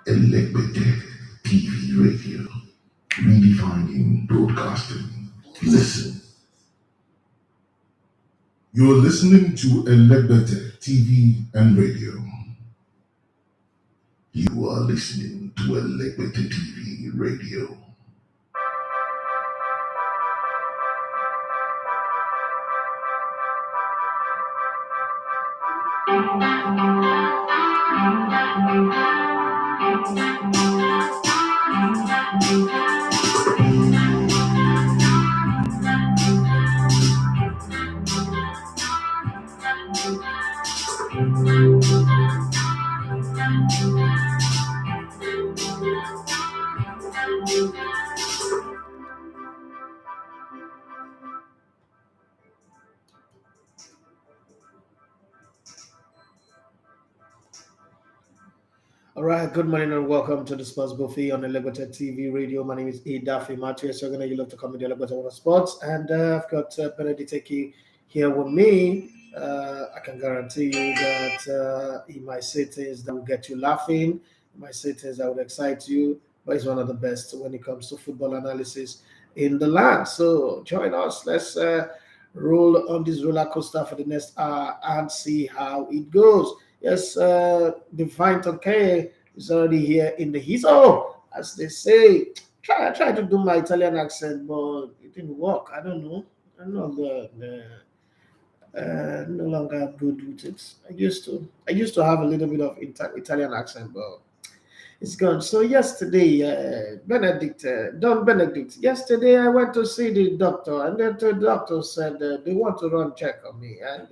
Electric TV radio, redefining broadcasting. Listen. You're listening to Electric TV and radio. You are listening to Electric TV radio. All right, good morning and welcome to the Sports Buffet on Electric TV radio. My name is Daffy Matthews. So you love to come to the Electric Water Sports, and I've got Benedict here with me. I can guarantee you that he might say things that will get you laughing, he might say things that will excite you, but he's one of the best when it comes to football analysis in the land. So join us. Let's roll on this roller coaster for the next hour and see how it goes. Yes, Divine Tonkeye is already here in the heat. Oh, as they say, I tried to do my Italian accent, but it didn't work. I don't know. I'm no longer good with it. I used to have a little bit of Italian accent, but it's gone. So yesterday, Don Benedict, yesterday I went to see the doctor, and then the doctor said they want to run check on me, and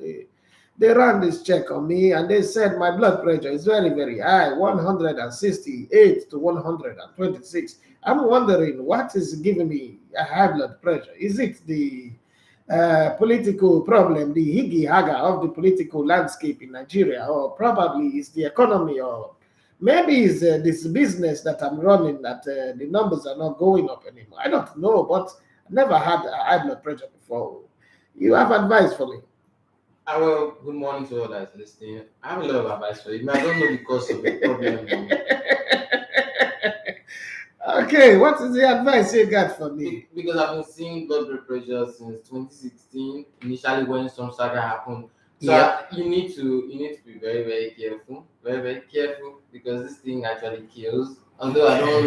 they ran this check on me, and they said my blood pressure is very, very high, 168 to 126. I'm wondering what is giving me a high blood pressure. Is it the political problem, the higgy-haga of the political landscape in Nigeria, or probably it's the economy, or maybe it's this business that I'm running that the numbers are not going up anymore. I don't know, but I never had a high blood pressure before. You have advice for me? Well, good morning to all that is listening. I have a lot of advice for you. I don't know the cause of the problem. Okay, what is the advice you got for me? Because I've been seeing blood pressure since 2016, initially when some saga happened. So Yeah. you need to be very, very careful, because this thing actually kills. Although I don't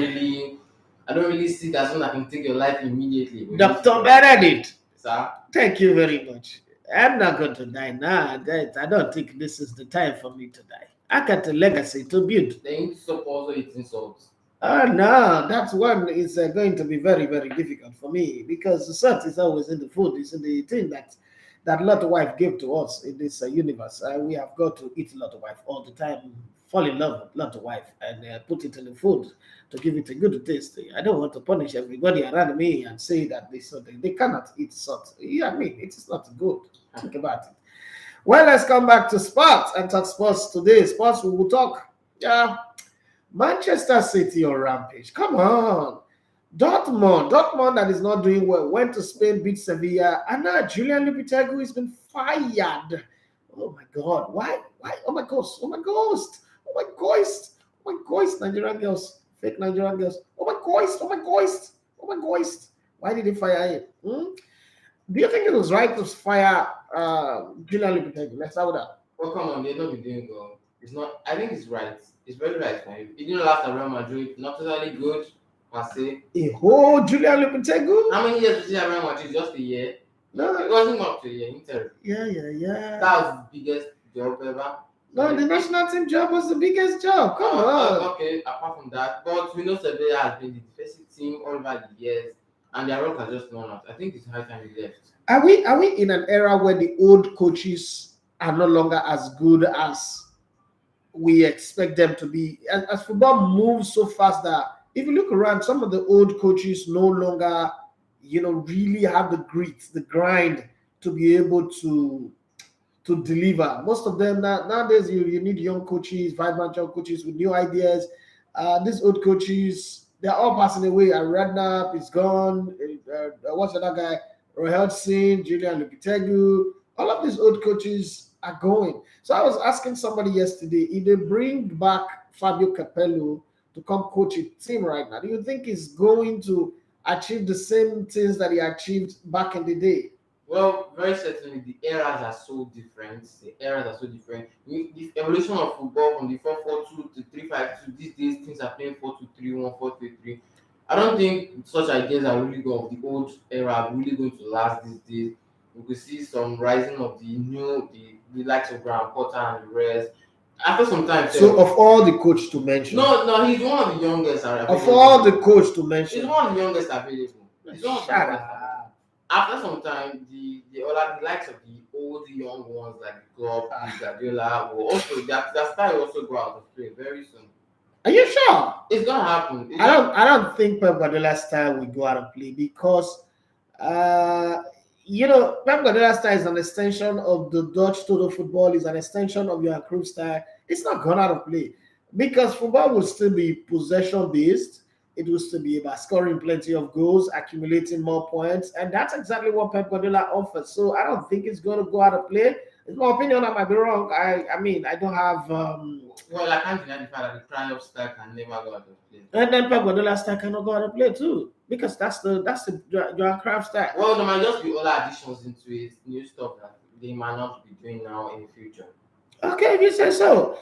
really see it as soon I can take your life immediately. Dr. Benedict, Sir? thank you very much. I'm not going to die now. I don't think this is the time for me to die. I got a legacy to build. Then you stop also eating salt. No, that one is going to be very, very difficult for me, because the salt is always in the food. It's in the thing that Lot of Wife gave to us in this universe. We have got to eat Lot of Wife all the time, fall in love with Lot of Wife, and put it in the food to give it a good taste. I don't want to punish everybody around me and say that they cannot eat salt. Yeah, I mean, it's not good. Think about it. Well, let's come back to sports and talk sports today. Sports, we will talk. Manchester City or Rampage. Come on. Dortmund that is not doing well, went to Spain, beat Sevilla, and now Julian Lopetegui has been fired. Oh my God. Why? Oh my ghost. Nigerian girls. Fake Nigerian girls. Oh my ghost. Why did they fire him? Do you think it was right to fire Julian Lopetegui? Let's start with that. Well, come on, they're not be doing well. It's not. I think it's right. It's very right for him. He didn't last at Real Madrid. Not totally good, per se. Julian Lopetegui? How many years was he at Real Madrid? Just a year. No, it wasn't up to a year. Inter. Yeah. That was the biggest job ever. No, the national team job was the biggest job. Come on. Okay, apart from that, but we know Sevilla has been the defensive team all over the years, and their rock has just gone out. I think it's high time he left. Are we in an era where the old coaches are no longer as good as we expect them to be? As football moves so fast that if you look around, some of the old coaches no longer, really have the grit, the grind to be able to deliver. Most of them nowadays, you need young coaches, vibrant young coaches with new ideas. These old coaches, they're all passing away. Redknapp is gone. What's the other guy? Roy Hodgson, Julian Lopetegui. All of these old coaches are going. So I was asking somebody yesterday, if they bring back Fabio Capello, to come coach a team right now, do you think he's going to achieve the same things that he achieved back in the day? Well, very certainly the eras are so different. The eras are so different. The evolution of football from the 4-4-2 to 3-5-2, these days things are playing 4-2-3-1, 4-3-3. I don't think such ideas are really going of the old era are really going to last these days. We could see some rising of the new, the likes of Graham Potter and the rest. After some time, So, of all the coach to mention, no, he's one of the youngest. Of all the coach to mention, he's one of the youngest available. He's one of the shut youngest up. available. After some time, the likes of the old young ones like Klopp, Guardiola will also their style will also go out of play very soon. Are you sure? It's gonna happen. I don't think Pep Guardiola's style will go out of play because Pep Guardiola's style is an extension of the Dutch total football, is an extension of your Cruyff style. It's not gone out of play because football will still be possession based. It will still be about scoring plenty of goals, accumulating more points, and that's exactly what Pep Guardiola offers. So I don't think it's going to go out of play. In my opinion, I might be wrong. I mean, I don't have. Well, I can't deny the fact that the Cruyff style can never go out of play. And then Pep Guardiola's style cannot go out of play too, because that's the Johan Cruyff style. Well, there might just be other additions into it, new stuff that they might not be doing now in the future. Okay, if you say so.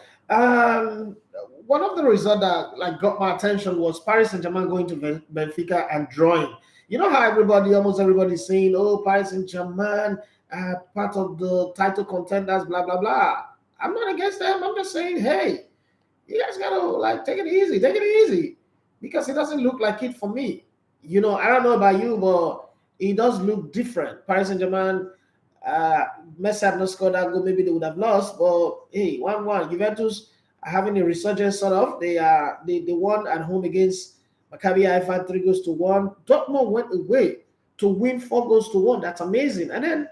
One of the results that got my attention was Paris Saint-Germain going to Benfica and drawing. You know how almost everybody's saying, "Oh, Paris Saint-Germain, part of the title contenders," blah blah blah. I'm not against them. I'm just saying, hey, you guys gotta take it easy, because it doesn't look like it for me. I don't know about you, but it does look different. Paris Saint-Germain. Messi had not scored that goal, maybe they would have lost. But hey, 1-1. Juventus are having a resurgence sort of. They won at home against Maccabi Haifa 3-1. Dortmund went away to win 4-1. That's amazing. And then,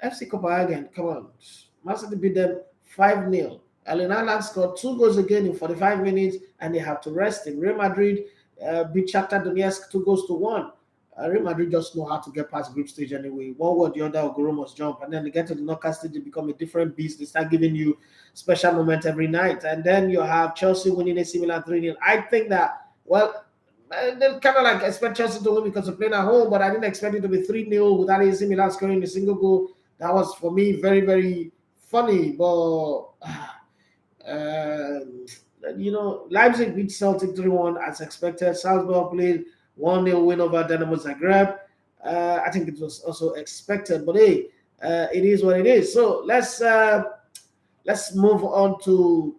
FC Copenhagen, come on, Man City beat them 5-0. Erling Haaland scored 2 goals again in 45 minutes, and they have to rest him. Real Madrid beat Shakhtar Donetsk 2-1. Real Madrid just know how to get past group stage anyway. One way or the other, Ogoro must jump. And then they get to the knockout stage, they become a different beast. They start giving you special moment every night. And then you have Chelsea winning AC Milan 3-0. I think that, they kind of expect Chelsea to win because they're playing at home, but I didn't expect it to be 3-0 without AC Milan scoring a single goal. That was, for me, very, very funny. But, Leipzig beat Celtic 3-1 as expected. Salzburg played 1-0 win over Dynamo Zagreb. I think it was also expected, but hey, it is what it is. So let's move on to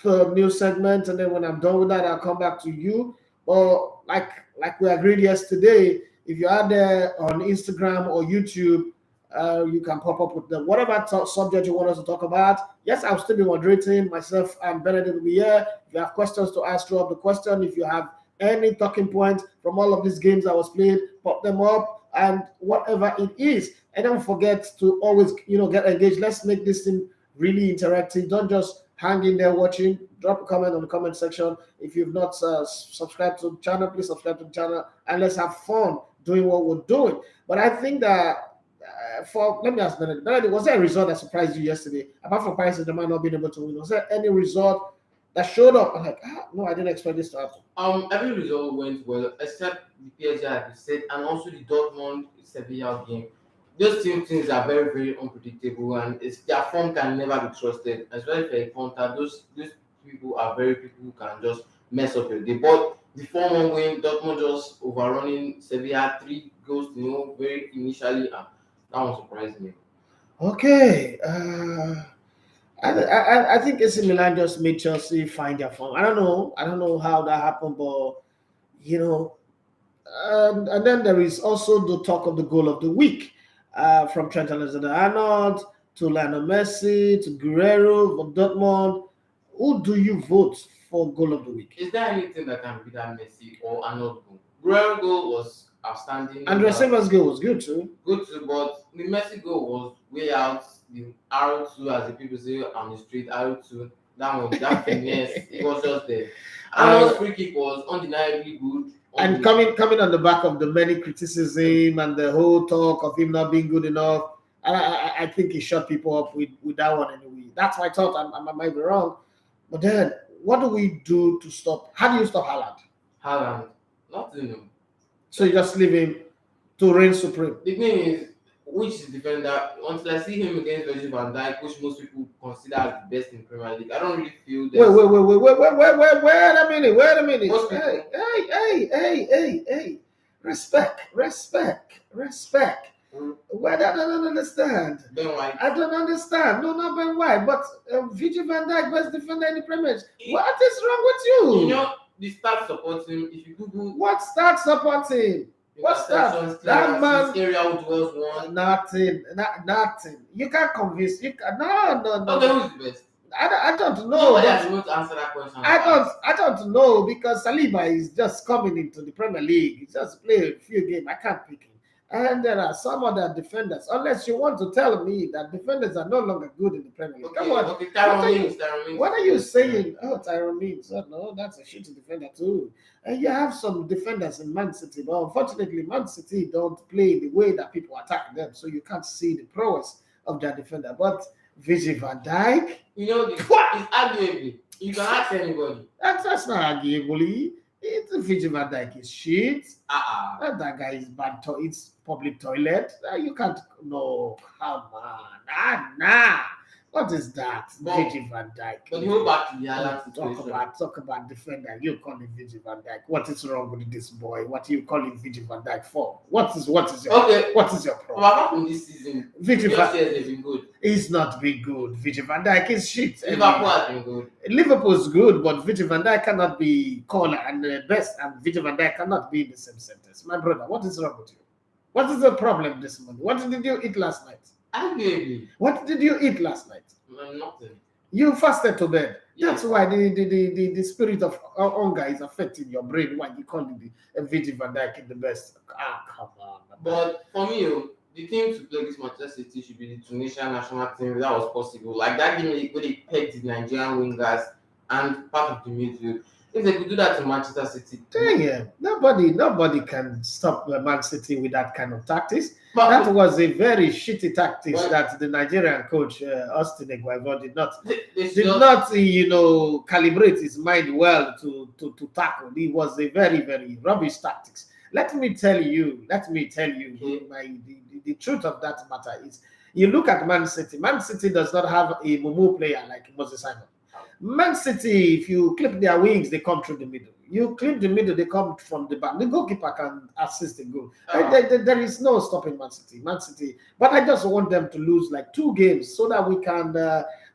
the new segment, and then when I'm done with that, I'll come back to you. Or like we agreed yesterday, if you are there on Instagram or YouTube, you can pop up with whatever subject you want us to talk about. Yes, I'll still be moderating. Myself and Benedict will be here. If you have questions to ask, throw up the question. If you have any talking points from all of these games that was played, pop them up, and whatever it is. And don't forget to always, get engaged. Let's make this thing really interactive. Don't just hang in there watching. Drop a comment on the comment section. If you've not subscribed to the channel, please subscribe to the channel, and let's have fun doing what we're doing. But I think that let me ask Benedict, was there a result that surprised you yesterday? Apart from Paris Saint-Germain not being able to win, was there any result that showed up? I'm no, I didn't expect this to happen. Every result went well, except the PSG, like you said, and also the Dortmund Sevilla game. Those things are very, very unpredictable, and their form can never be trusted. Especially for a counter, those people are people who can just mess up your day. But the 4-1 win, Dortmund just overrunning Sevilla 3-0 very initially, and that one surprised me. Okay. I think AC Milan just made Chelsea find their form. I don't know how that happened, but and then there is also the talk of the goal of the week, from Trent Alexander-Arnold to Lionel Messi to Guerrero from Dortmund. Who do you vote for goal of the week? Is there anything that can beat that Messi or Arnold goal? Guerrero goal was outstanding. Andre Silva's goal was good too. But the Messi goal was way out. The R2, as the people say on the street, R2. That finesse, it was just there. And his free kick was undeniably good. And coming on the back of the many criticism and the whole talk of him not being good enough, I think he shut people up with that one anyway. That's my thought. I might be wrong, but then what do we do to stop? How do you stop Haaland? Haaland, nothing. So you just leave him to reign supreme. The thing is, which defender, until I see him against Virgil van Dijk, which most people consider as the best in Premier League, I don't really feel that. Wait a minute. Most people, Hey. Respect. Well, I don't understand. Ben White. I don't understand. No, not Ben White, but Virgil van Dijk, best defender in the Premier League. What is wrong with you? You know, the stats support him. If you Google what stats support him? What's that? That man. Area was one. Nothing. You can't convince. You can, no. Okay, who's the best? I don't know. Nobody has been able to answer that question. I don't know because Saliba is just coming into the Premier League. He just played a few games. I can't pick him. And there are some other defenders. Unless you want to tell me that defenders are no longer good in the Premier League. Okay, Come on. Okay, Tyrone Mings. What are you saying? Oh, Tyrone Mings. Oh, no, that's a shitty defender too. And you have some defenders in Man City, but unfortunately, Man City don't play the way that people attack them, so you can't see the prowess of their defender. But Virgil van Dijk, you know, it's arguably. You can ask anybody. That's not arguably. It's Virgil van Dijk is shit. That guy is bad. It's public toilet. You can't. No, come on. Nah. What is that? Virgil van Dijk. But you go back to the Haaland situation. Talk about defender. You call him Virgil van Dijk. What is wrong with this boy? What you call him Virgil van Dijk for? What is your problem? Apart from this season, Virgil van Dijk has been good. He's not been good. Virgil van Dijk is shit. Liverpool has been good. Liverpool's good, but Virgil van Dijk cannot be called and the best, and Virgil van Dijk cannot be in the same sentence. My brother, what is wrong with you? What is the problem this morning? What did you eat last night? Arguably. What did you eat last night? Nothing. You fasted to bed. Yeah. That's why the spirit of hunger is affecting your brain. Why you call it Virgil van Dijk the best? Come on. But for me, the team to play this Manchester City should be the Tunisian national team. That was possible. Like that game where they pegged the Nigerian wingers and part of the midfield. If they could do that to Manchester City, yeah, nobody can stop Man City with that kind of tactics. But that was a very shitty tactics that the Nigerian coach Austin Eguavoen did not calibrate his mind well to tackle. It was a very, very rubbish tactics. Let me tell you, the truth of that matter is, you look at Man City. Man City does not have a Mumu player like Moses Simon. Man City, if you clip their wings, they come through the middle. You clip the middle, they come from the back. The goalkeeper can assist the goal. There is no stopping Man City. But I just want them to lose like 2 games so that we can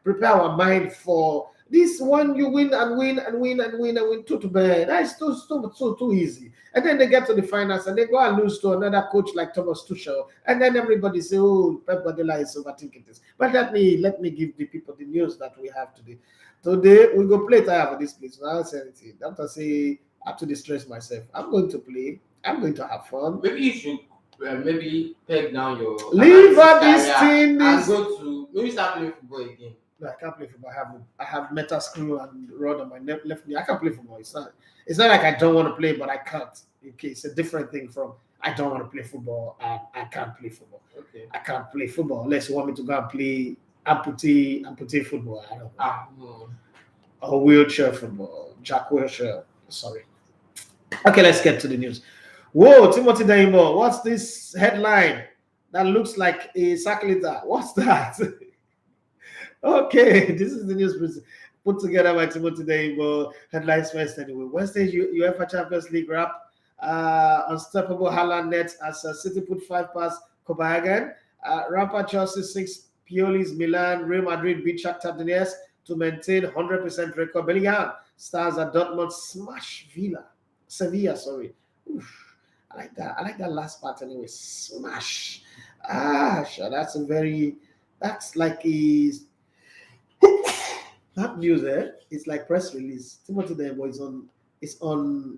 prepare our mind for this one. You win and win 2 to bed. That's too easy. And then they get to the finals and they go and lose to another coach like Thomas Tuchel. And then everybody say, "Oh, Pep Guardiola is overthinking this." But let me give the people the news that we have today. Today we go play tire for this place. I don't say anything. Don't say I have to distress myself. I'm going to play. I'm going to have fun. Maybe you should maybe peg down your leave out this thing and go to maybe start playing football again. No, I can't play football. I have metal screw and rod on my left knee. I can't play football. It's not like I don't want to play, but I can't. Okay, it's a different thing from I don't want to play football and I can't play football. Okay. I can't play football unless you want me to go and play amputee football. I don't know. Or wheelchair football. Jack wheelchair. Sorry. Okay, let's get to the news. Whoa, Timothy Daimbo, what's this headline that looks like a circulator? What's that? Okay, this is the news put together by Timothy Daimbo. Headlines first anyway. Wednesday UEFA Champions League wrap. Unstoppable Haaland net as City put 5 past Copenhagen. Rampant Chelsea 6. PIOLI'S Milan. Real Madrid beat Shakhtar Donetsk to maintain 100% record. Bellingham stars at Dortmund smash Sevilla. Sorry. Oof. I like that last part anyway. Smash. Sure. That's like that news it's like press release. Timothy Daimbo is on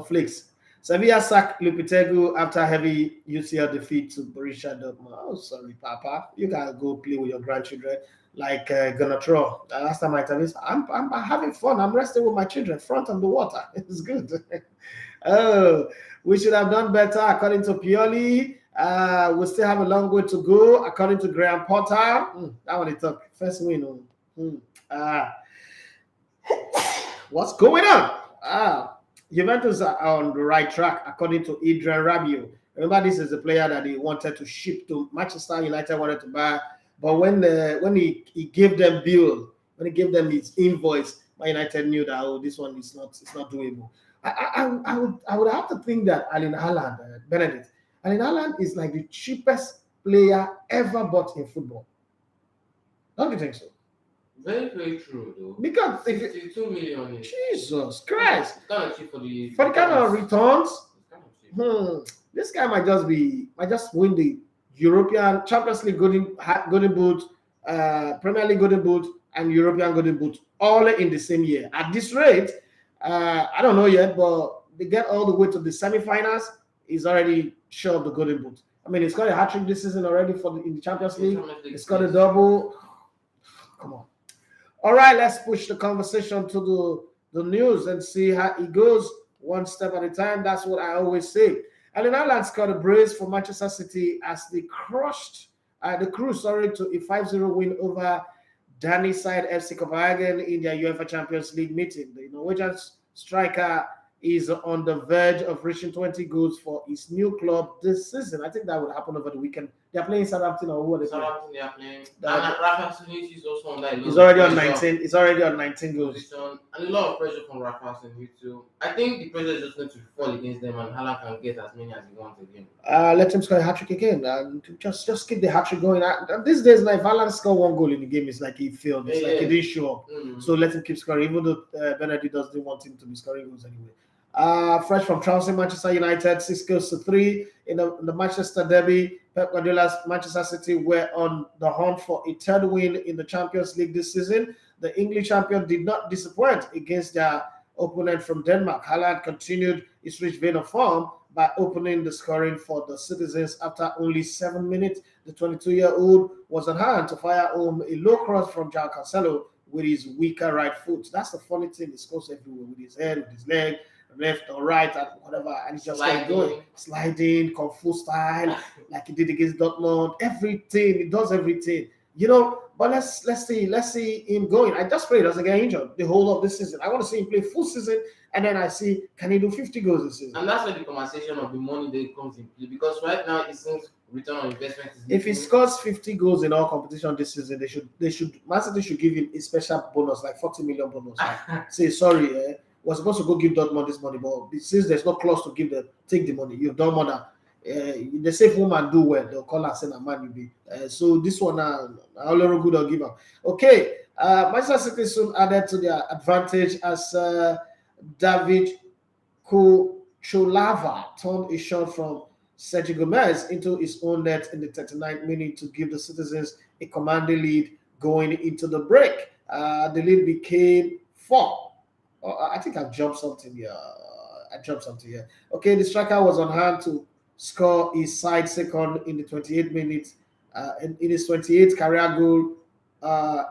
Flix. Sevilla sacked Lopetegui after heavy UCL defeat to Borussia Dortmund. Oh, sorry, Papa. You gotta go play with your grandchildren like gonna throw. Last time I tell this, I'm having fun. I'm resting with my children front on the water. It's good. Oh, we should have done better according to Pioli. We still have a long way to go according to Graham Potter. That one he took first win. What's going on? Juventus are on the right track, according to Adrian Rabiot. Remember, this is the player that he wanted to ship to Manchester United, wanted to buy, but when he gave them bill, when he gave them his invoice, Man United knew that this one is not doable. I would have to think that Erling Haaland, Benedict, Erling Haaland is like the cheapest player ever bought in football. Don't you think so? Very, very true, though. Because 62 million. Jesus Christ. It's kind of cheap for the kind of returns. It's kind of cheap. This guy might just win the European Champions League golden boot, Premier League golden boot, and European golden boot all in the same year. At this rate, I don't know yet, but they get all the way to the semifinals. He's already sure of the golden boot. I mean, he's got a hat trick this season already in the Champions League. He's got a double. Come on. All right, let's push the conversation to the news and see how it goes one step at a time. That's what I always say. Erling Haaland scored a brace for Manchester City as they crushed the Crew to a 5-0 win over Danish side FC Copenhagen in their UEFA Champions League meeting. The Norwegian striker is on the verge of reaching 20 goals for his new club this season. I think that would happen over the weekend. They're playing Southampton or who are they playing? Southampton, they are playing. And Rafa is also on that. He's already on 19. He's already on 19 goals. And a lot of pressure from Rafa too. I think the pressure is just going to fall against them, and Haaland can get as many as he wants again. Let him score a hat trick again. Just keep the hat trick going. These days, if Haaland score one goal in the game, it's like he failed. It's like he didn't show up. So let him keep scoring, even though Benedict doesn't want him to be scoring goals anyway. Fresh from trouncing Manchester United 6-3 in the Manchester derby. Pep Guardiola's Manchester City were on the hunt for a third win in the Champions League this season. The English champion did not disappoint against their opponent from Denmark. Haaland continued his rich vein of form by opening the scoring for the citizens after only 7 minutes. The 22-year-old was on hand to fire home a low cross from Joao Cancelo with his weaker right foot. That's the funny thing. He scores everywhere with his head, with his leg, left or right, and whatever, and he's just sliding, kung fu style, like he did against Dortmund. Everything, he does everything, But let's see him going. I just pray he doesn't get injured the whole of this season. I want to see him play full season, and then I see can he do 50 goals this season. And that's where the conversation of the money that comes in play, because right now it seems return on investment is. If he scores 50 goals in all competition this season, Man City should give him a special bonus, like 40 million bonus. Say sorry. Was supposed to go give Dortmund this money, but since there's no clause to give them, take the money. You've done more than the safe woman do well. They'll call her saying a man you be. So this one, I'll good or give up. Okay, Manchester City soon added to their advantage as David Kocholava turned a shot from Sergio Gomez into his own net in the 39th minute to give the citizens a commanding lead going into the break. The lead became 4. I think I've jumped something here. Okay, the striker was on hand to score his side second in the 28th minute, in his 28th career goal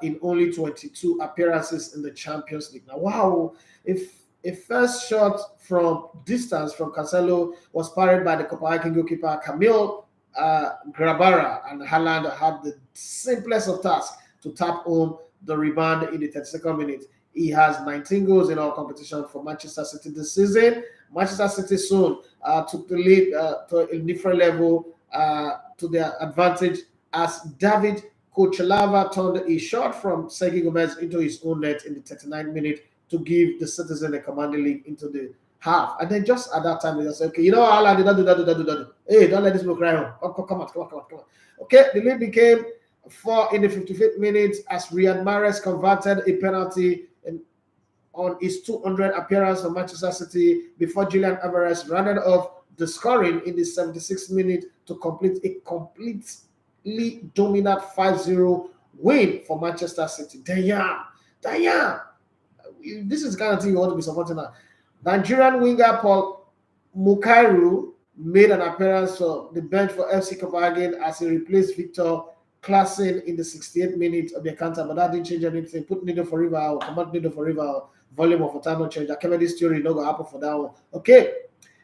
in only 22 appearances in the Champions League. Now, wow! If a first shot from distance from Cancelo was parried by the Copenhagen goalkeeper Camille Grabara, and Haaland had the simplest of tasks to tap home the rebound in the 32nd minute. He has 19 goals in all competition for Manchester City this season. Manchester City soon took the lead to a different level to their advantage as David Kocholava turned a shot from Sergio Gomez into his own net in the 39th minute to give the citizen a commanding lead into the half. And then just at that time, they just said, okay, Alan did not do that. Hey, don't let this book cry on. Come on. Okay, the lead became 4 in the 55th minute as Riyad Mahrez converted a penalty on his 200th appearance for Manchester City before Julian Alvarez rounded off the scoring in the 76th minute to complete a completely dominant 5-0 win for Manchester City. Damn. This is the kind of thing you want to be supporting now. Nigerian winger Paul Mukairu made an appearance for the bench for FC Copenhagen as he replaced Victor Claassen in the 68th minute of the encounter, but that didn't change anything. Put needle for river, command needle for river, volume of time no change. I came this theory, not gonna happen for that one. Okay.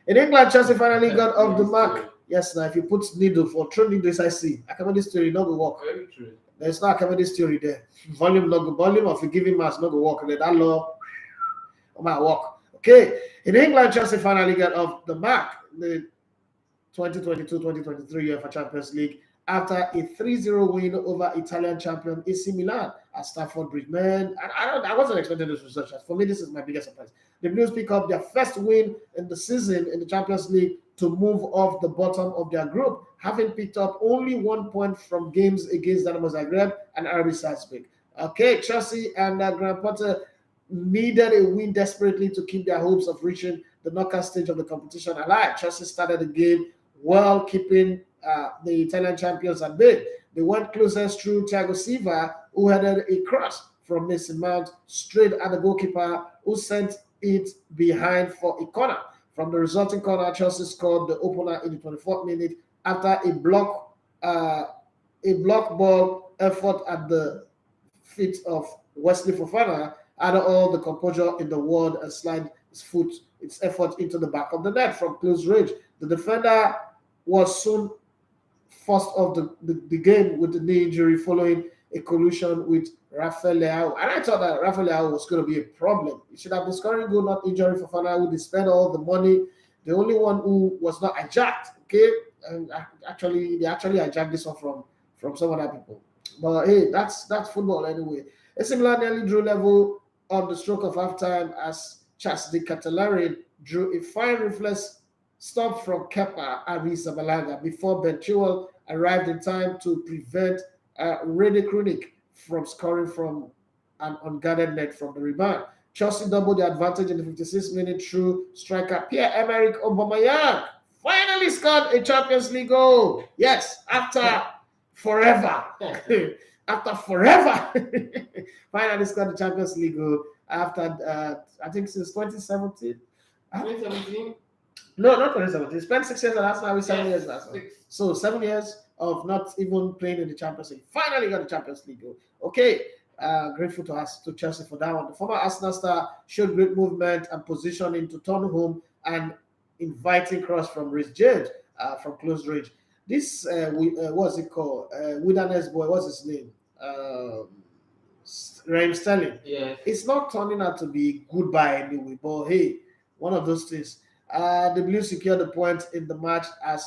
In England, Chelsea finally got off the mark. Yes, now if you put needle for true needle I see. I came this theory, not go work. Very true. There's not this theory there. Volume, not go volume of forgiving mass, not go work. That law. on my walk. Okay, in England, Chelsea finally got off the mark in the 2022-2023 UEFA Champions League after a 3-0 win over Italian champion AC Milan at Stamford Bridge. Man, I wasn't expecting this result. For me, this is my biggest surprise. The Blues pick up their first win in the season in the Champions League to move off the bottom of their group, having picked up only 1 point from games against Dynamo Zagreb and RB Salzburg. Okay, Chelsea and Graham Potter needed a win desperately to keep their hopes of reaching the knockout stage of the competition alive. Chelsea started the game well, keeping the Italian champions at bay. They went closest through Thiago Silva, who headed a cross from Mason Mount straight at the goalkeeper, who sent it behind for a corner. From the resulting corner, Chelsea scored the opener in the 24th minute after a block ball effort at the feet of Wesley Fofana had all the composure in the world and slid its effort into the back of the net from close range. The defender was soon forced off the game with the knee injury following a collision with Rafael Leao. And I thought that Rafael Leao was going to be a problem. It should have been scoring goal, not injury for Fofana, who they spent all the money. The only one who was not hijacked, okay? And they actually hijacked this one from some other people. But hey, that's football anyway. AC Milan nearly drew level on the stroke of halftime as Chas de Catalarian drew a fine reflex stop from Kepa Arrizabalaga before Ben Chilwell arrived in time to prevent Rene Krunic from scoring from an unguarded net from the rebound. Chelsea doubled the advantage in the 56th minute through striker Pierre-Emerick Aubameyang. Finally scored a Champions League goal. Yes, after forever. After forever. Finally scored the Champions League goal after, I think, since 2017. 2017? No, not 2017. Spent 6 years at Arsenal with 7 years at Arsenal. So 7 years of not even playing in the Champions League. Finally got the Champions League goal. Okay, grateful to us, to Chelsea for that one. The former Arsenal star showed great movement and positioning to turn home and inviting cross from Reece James from close range. This, what's it called? Wilderness boy, what's his name? Raheem Sterling. Yeah. It's not turning out to be goodbye anyway, but hey, one of those things. The Blues secured the point in the match as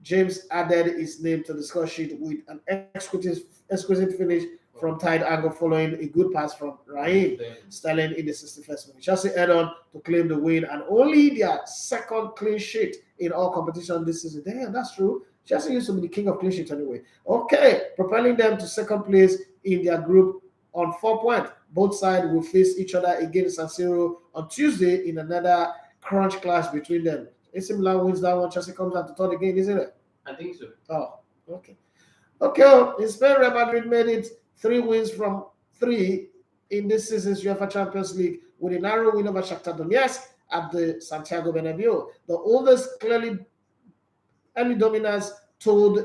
James added his name to the score sheet with an exquisite finish from tight angle following a good pass from Raheem Sterling in the 61st minute. Chelsea head on to claim the win and only their second clean sheet in all competition this season. Damn, that's true. Chelsea used to be the king of clean sheets anyway. Okay, propelling them to second place in their group on 4 points. Both sides will face each other again in San Siro on Tuesday in another crunch clash between them. AC Milan wins that one. Chelsea comes out to third again, isn't it? I think so. Oh, okay. Okay, in Spain, Real Madrid made it 3 wins from 3 in this season's UEFA Champions League with a narrow win over Shakhtar Donetsk at the Santiago Bernabeu. The oldest early dominance told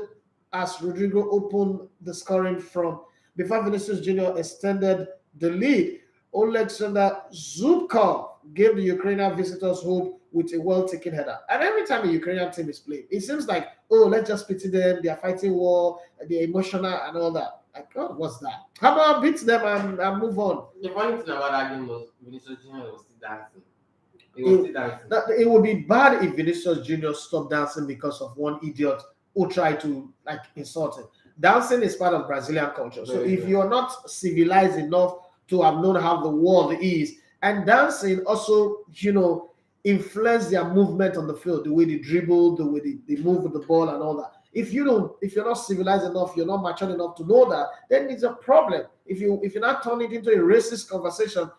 as Rodrigo opened the scoring from before Vinicius Jr. extended the lead. Oleksandr Zubkov gave the Ukrainian visitors hope with a well-taken header. And every time a Ukrainian team is playing, it seems like, oh, let's just pity them. They are fighting war, they're emotional and all that. Like, oh, what's that? How about beat them and move on? The funny thing about that game was Vinicius Jr. was still dancing. He was still dancing. It would be bad if Vinicius Jr. stopped dancing because of one idiot who tried to insult him. Dancing is part of Brazilian culture. So if you're not civilized enough to have known how the world is, and dancing also, influence their movement on the field, the way they dribble, the way they move with the ball and all that. If you're not civilized enough, you're not mature enough to know that, then it's a problem. If you're not turning it into a racist conversation,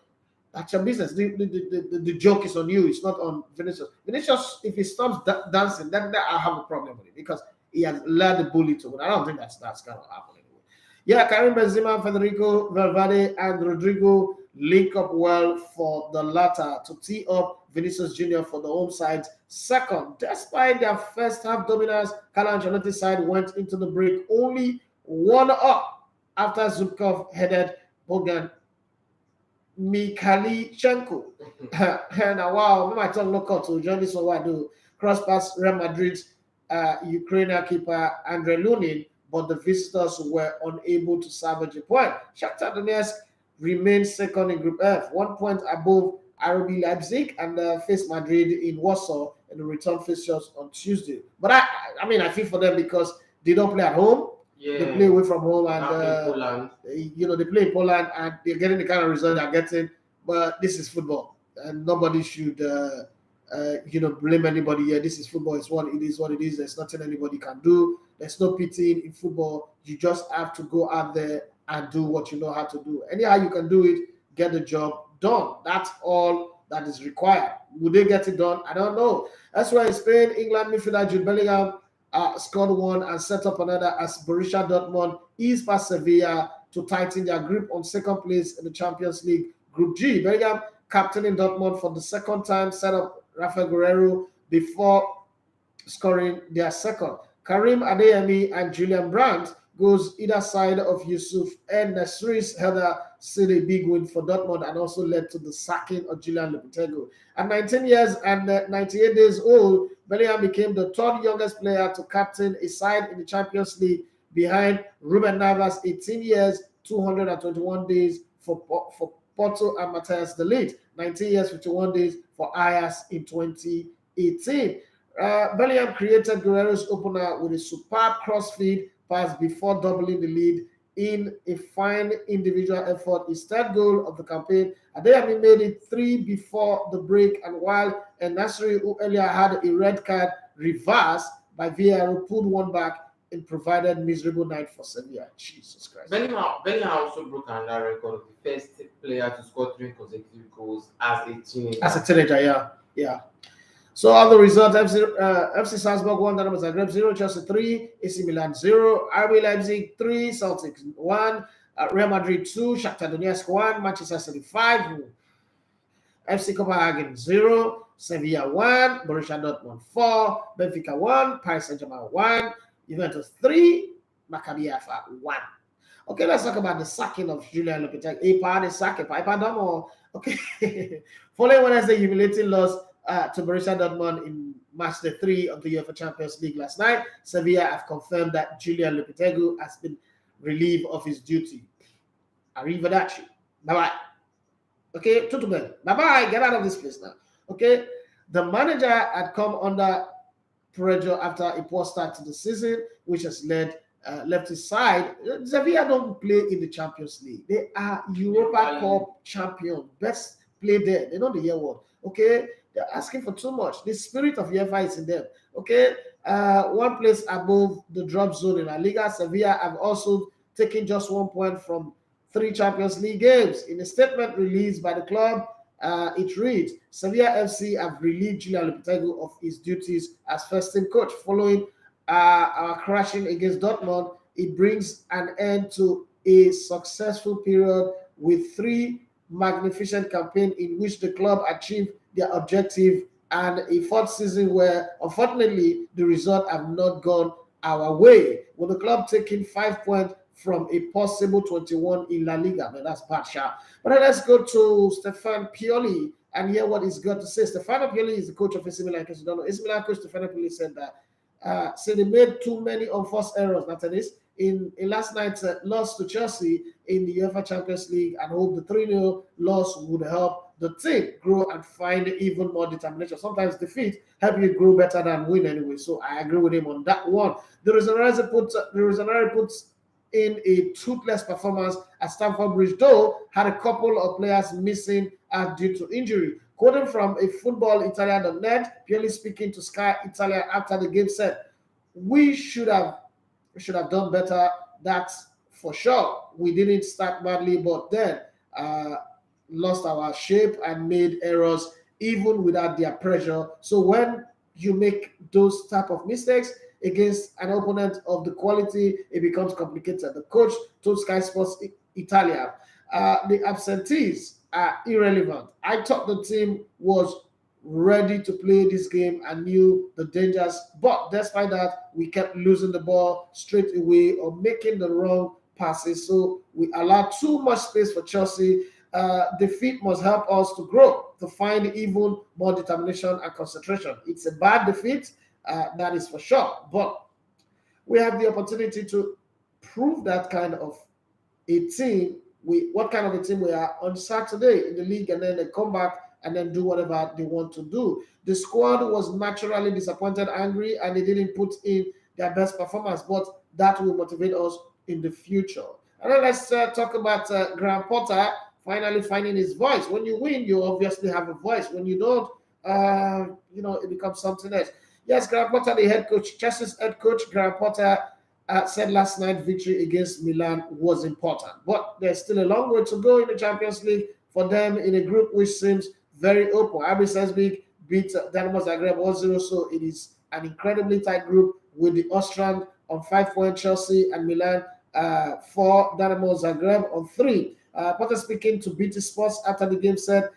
that's your business. The joke is on you. It's not on Vinicius. Vinicius, if he stops dancing, then I have a problem with it because he has led the bully to win. I don't think that's going to happen anyway. Yeah, Karim Benzema, Federico Valverde, and Rodrigo link up well for the latter to tee up Vinicius Jr. for the home side's second. Despite their first half dominance, Carlo Ancelotti's side went into the break only 1 up after Zubkov headed Bogdan Mikhalichenko. And wow, I might look out to join this one. What I do cross pass Real Madrid's Ukrainian keeper Andrei Lunin, but the visitors were unable to salvage a point. Shakhtar Donetsk remains second in Group F, 1 point above RB Leipzig and face Madrid in Warsaw in the return fixtures on Tuesday. But I feel for them because they don't play at home. Yeah. They play away from home, and Poland. they play in Poland, and they're getting the kind of result they're getting. But this is football, and nobody should blame anybody here. This is football. It's what it is. What it is. There's nothing anybody can do. There's no pity in football. You just have to go out there and do what you know how to do. Anyhow you can do it, get the job done. That's all that is required. Would they get it done? I don't know. That's why in Spain, England midfielder Jude Bellingham scored one and set up another as Borussia Dortmund eased past Sevilla to tighten their grip on second place in the Champions League Group G. Bellingham, captaining Dortmund for the second time, set up Rafael Guerrero before scoring their second. Karim Adeyemi and Julian Brandt goes either side of Yusuf En-Nesyri's header, still a big win for Dortmund, and also led to the sacking of Julian Lopetegui. At 19 years and 98 days old, Bellingham became the third youngest player to captain a side in the Champions League, behind Ruben Neves, 18 years, 221 days for Porto, and Matthias de Ligt, 19 years, 51 days for Ajax in 2018. Bellingham created Guerrero's opener with a superb crossfeed pass before doubling the lead in a fine individual effort. His third goal of the campaign. Adeyemi made it 3 before the break, and while En-Nesyri, who earlier had a red card reversed by VAR, pulled one back and provided miserable night for Sevilla. Jesus Christ. Bellingham also broke another record of the first player to score 3 consecutive goals as a teenager. As a teenager, yeah. So other results: FC Salzburg 1, Dynamo Zagreb 0, Chelsea 3, AC Milan 0, RB Leipzig 3, Celtic 1, Real Madrid 2, Shakhtar Donetsk 1, Manchester City 5, FC Copenhagen 0, Sevilla 1, Borussia Dortmund 4, Benfica 1, Paris Saint-Germain 1, Juventus 3, Maccabi Haifa 1. Okay, let's talk about the sacking of Julian Lopetegui. Okay. Following Wednesday humiliating loss to Borussia Dortmund in match day 3 of the UEFA Champions League last night, Sevilla have confirmed that Julian Lopetegui has been relieved of his duty. Arrivederci. Bye-bye. Okay, Tutuben. Bye-bye. Get out of this place now. Okay, the manager had come under pressure after a poor start to the season, which has left his side. Sevilla don't play in the Champions League. They are Europa Cup champion. Best play there. They know the year one. Okay, they're asking for too much. The spirit of UEFA is in them. Okay, one place above the drop zone in La Liga. Sevilla have also taken just 1 point from 3 Champions League games. In a statement released by the club, it reads, Sevilla FC have relieved Julian Lopetegui of his duties as first-team coach. Following our crashing against Dortmund, it brings an end to a successful period with 3 magnificent campaigns in which the club achieved their objective, and a 4th season where, unfortunately, the results have not gone our way. With the club taking 5 points from a possible 21 in La Liga. Man, that's bad, sharp. But then let's go to Stefano Pioli and hear what he's got to say. Stefano Pioli is the coach of AC Milan. In case you don't know, AC Milan coach Stefano Pioli said that they made too many unforced errors. After this, in last night's loss to Chelsea in the UEFA Champions League, and hope the 3-0 loss would help the team grow and find even more determination. Sometimes defeat help you grow better than win anyway. So I agree with him on that one. The Rossoneri puts in a toothless performance at Stamford Bridge, though had a couple of players missing due to injury. Quoting from a footballitalia.net, Pioli speaking to Sky Italia after the game said, "We should have done better, that's for sure. We didn't start badly, but then lost our shape and made errors even without their pressure. So when you make those type of mistakes against an opponent of the quality, it becomes complicated." The coach told Sky Sports Italia, the absentees are irrelevant. I thought the team was ready to play this game and knew the dangers, but despite that, we kept losing the ball straight away or making the wrong passes. So we allowed too much space for Chelsea. Defeat must help us to grow, to find even more determination and concentration. It's a bad defeat, that is for sure, but we have the opportunity to prove that kind of a team, what kind of a team we are on Saturday in the league, and then they come back and then do whatever they want to do. The squad was naturally disappointed, angry, and they didn't put in their best performance, but that will motivate us in the future. And then let's talk about Graham Potter finally finding his voice. When you win, you obviously have a voice. When you don't, it becomes something else. Yes, Graham Potter, the head coach, Chelsea's head coach, Graham Potter said last night victory against Milan was important. But there's still a long way to go in the Champions League for them in a group which seems very open. RB Salzburg beat Dynamo Zagreb 1-0, so it is an incredibly tight group with the Austrian on 5 points, Chelsea and Milan 4, Dynamo Zagreb on 3. Potter speaking to BT Sports after the game said,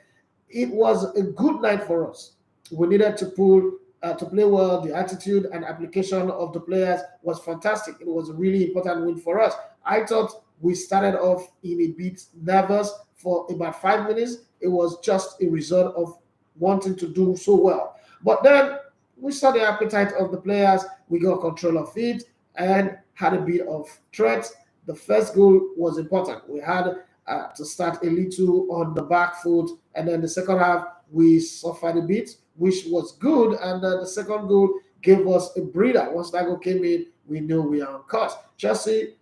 it was a good night for us. We needed to play well. The attitude and application of the players was fantastic. It was a really important win for us. I thought we started off in a bit nervous for about 5 minutes. It was just a result of wanting to do so well. But then we saw the appetite of the players. We got control of it and had a bit of threat. The first goal was important. We had to start a little on the back foot, and then the second half we suffered a bit, which was good, and the second goal gave us a breather. Once that goal came in, we knew we are on course. Chelsea,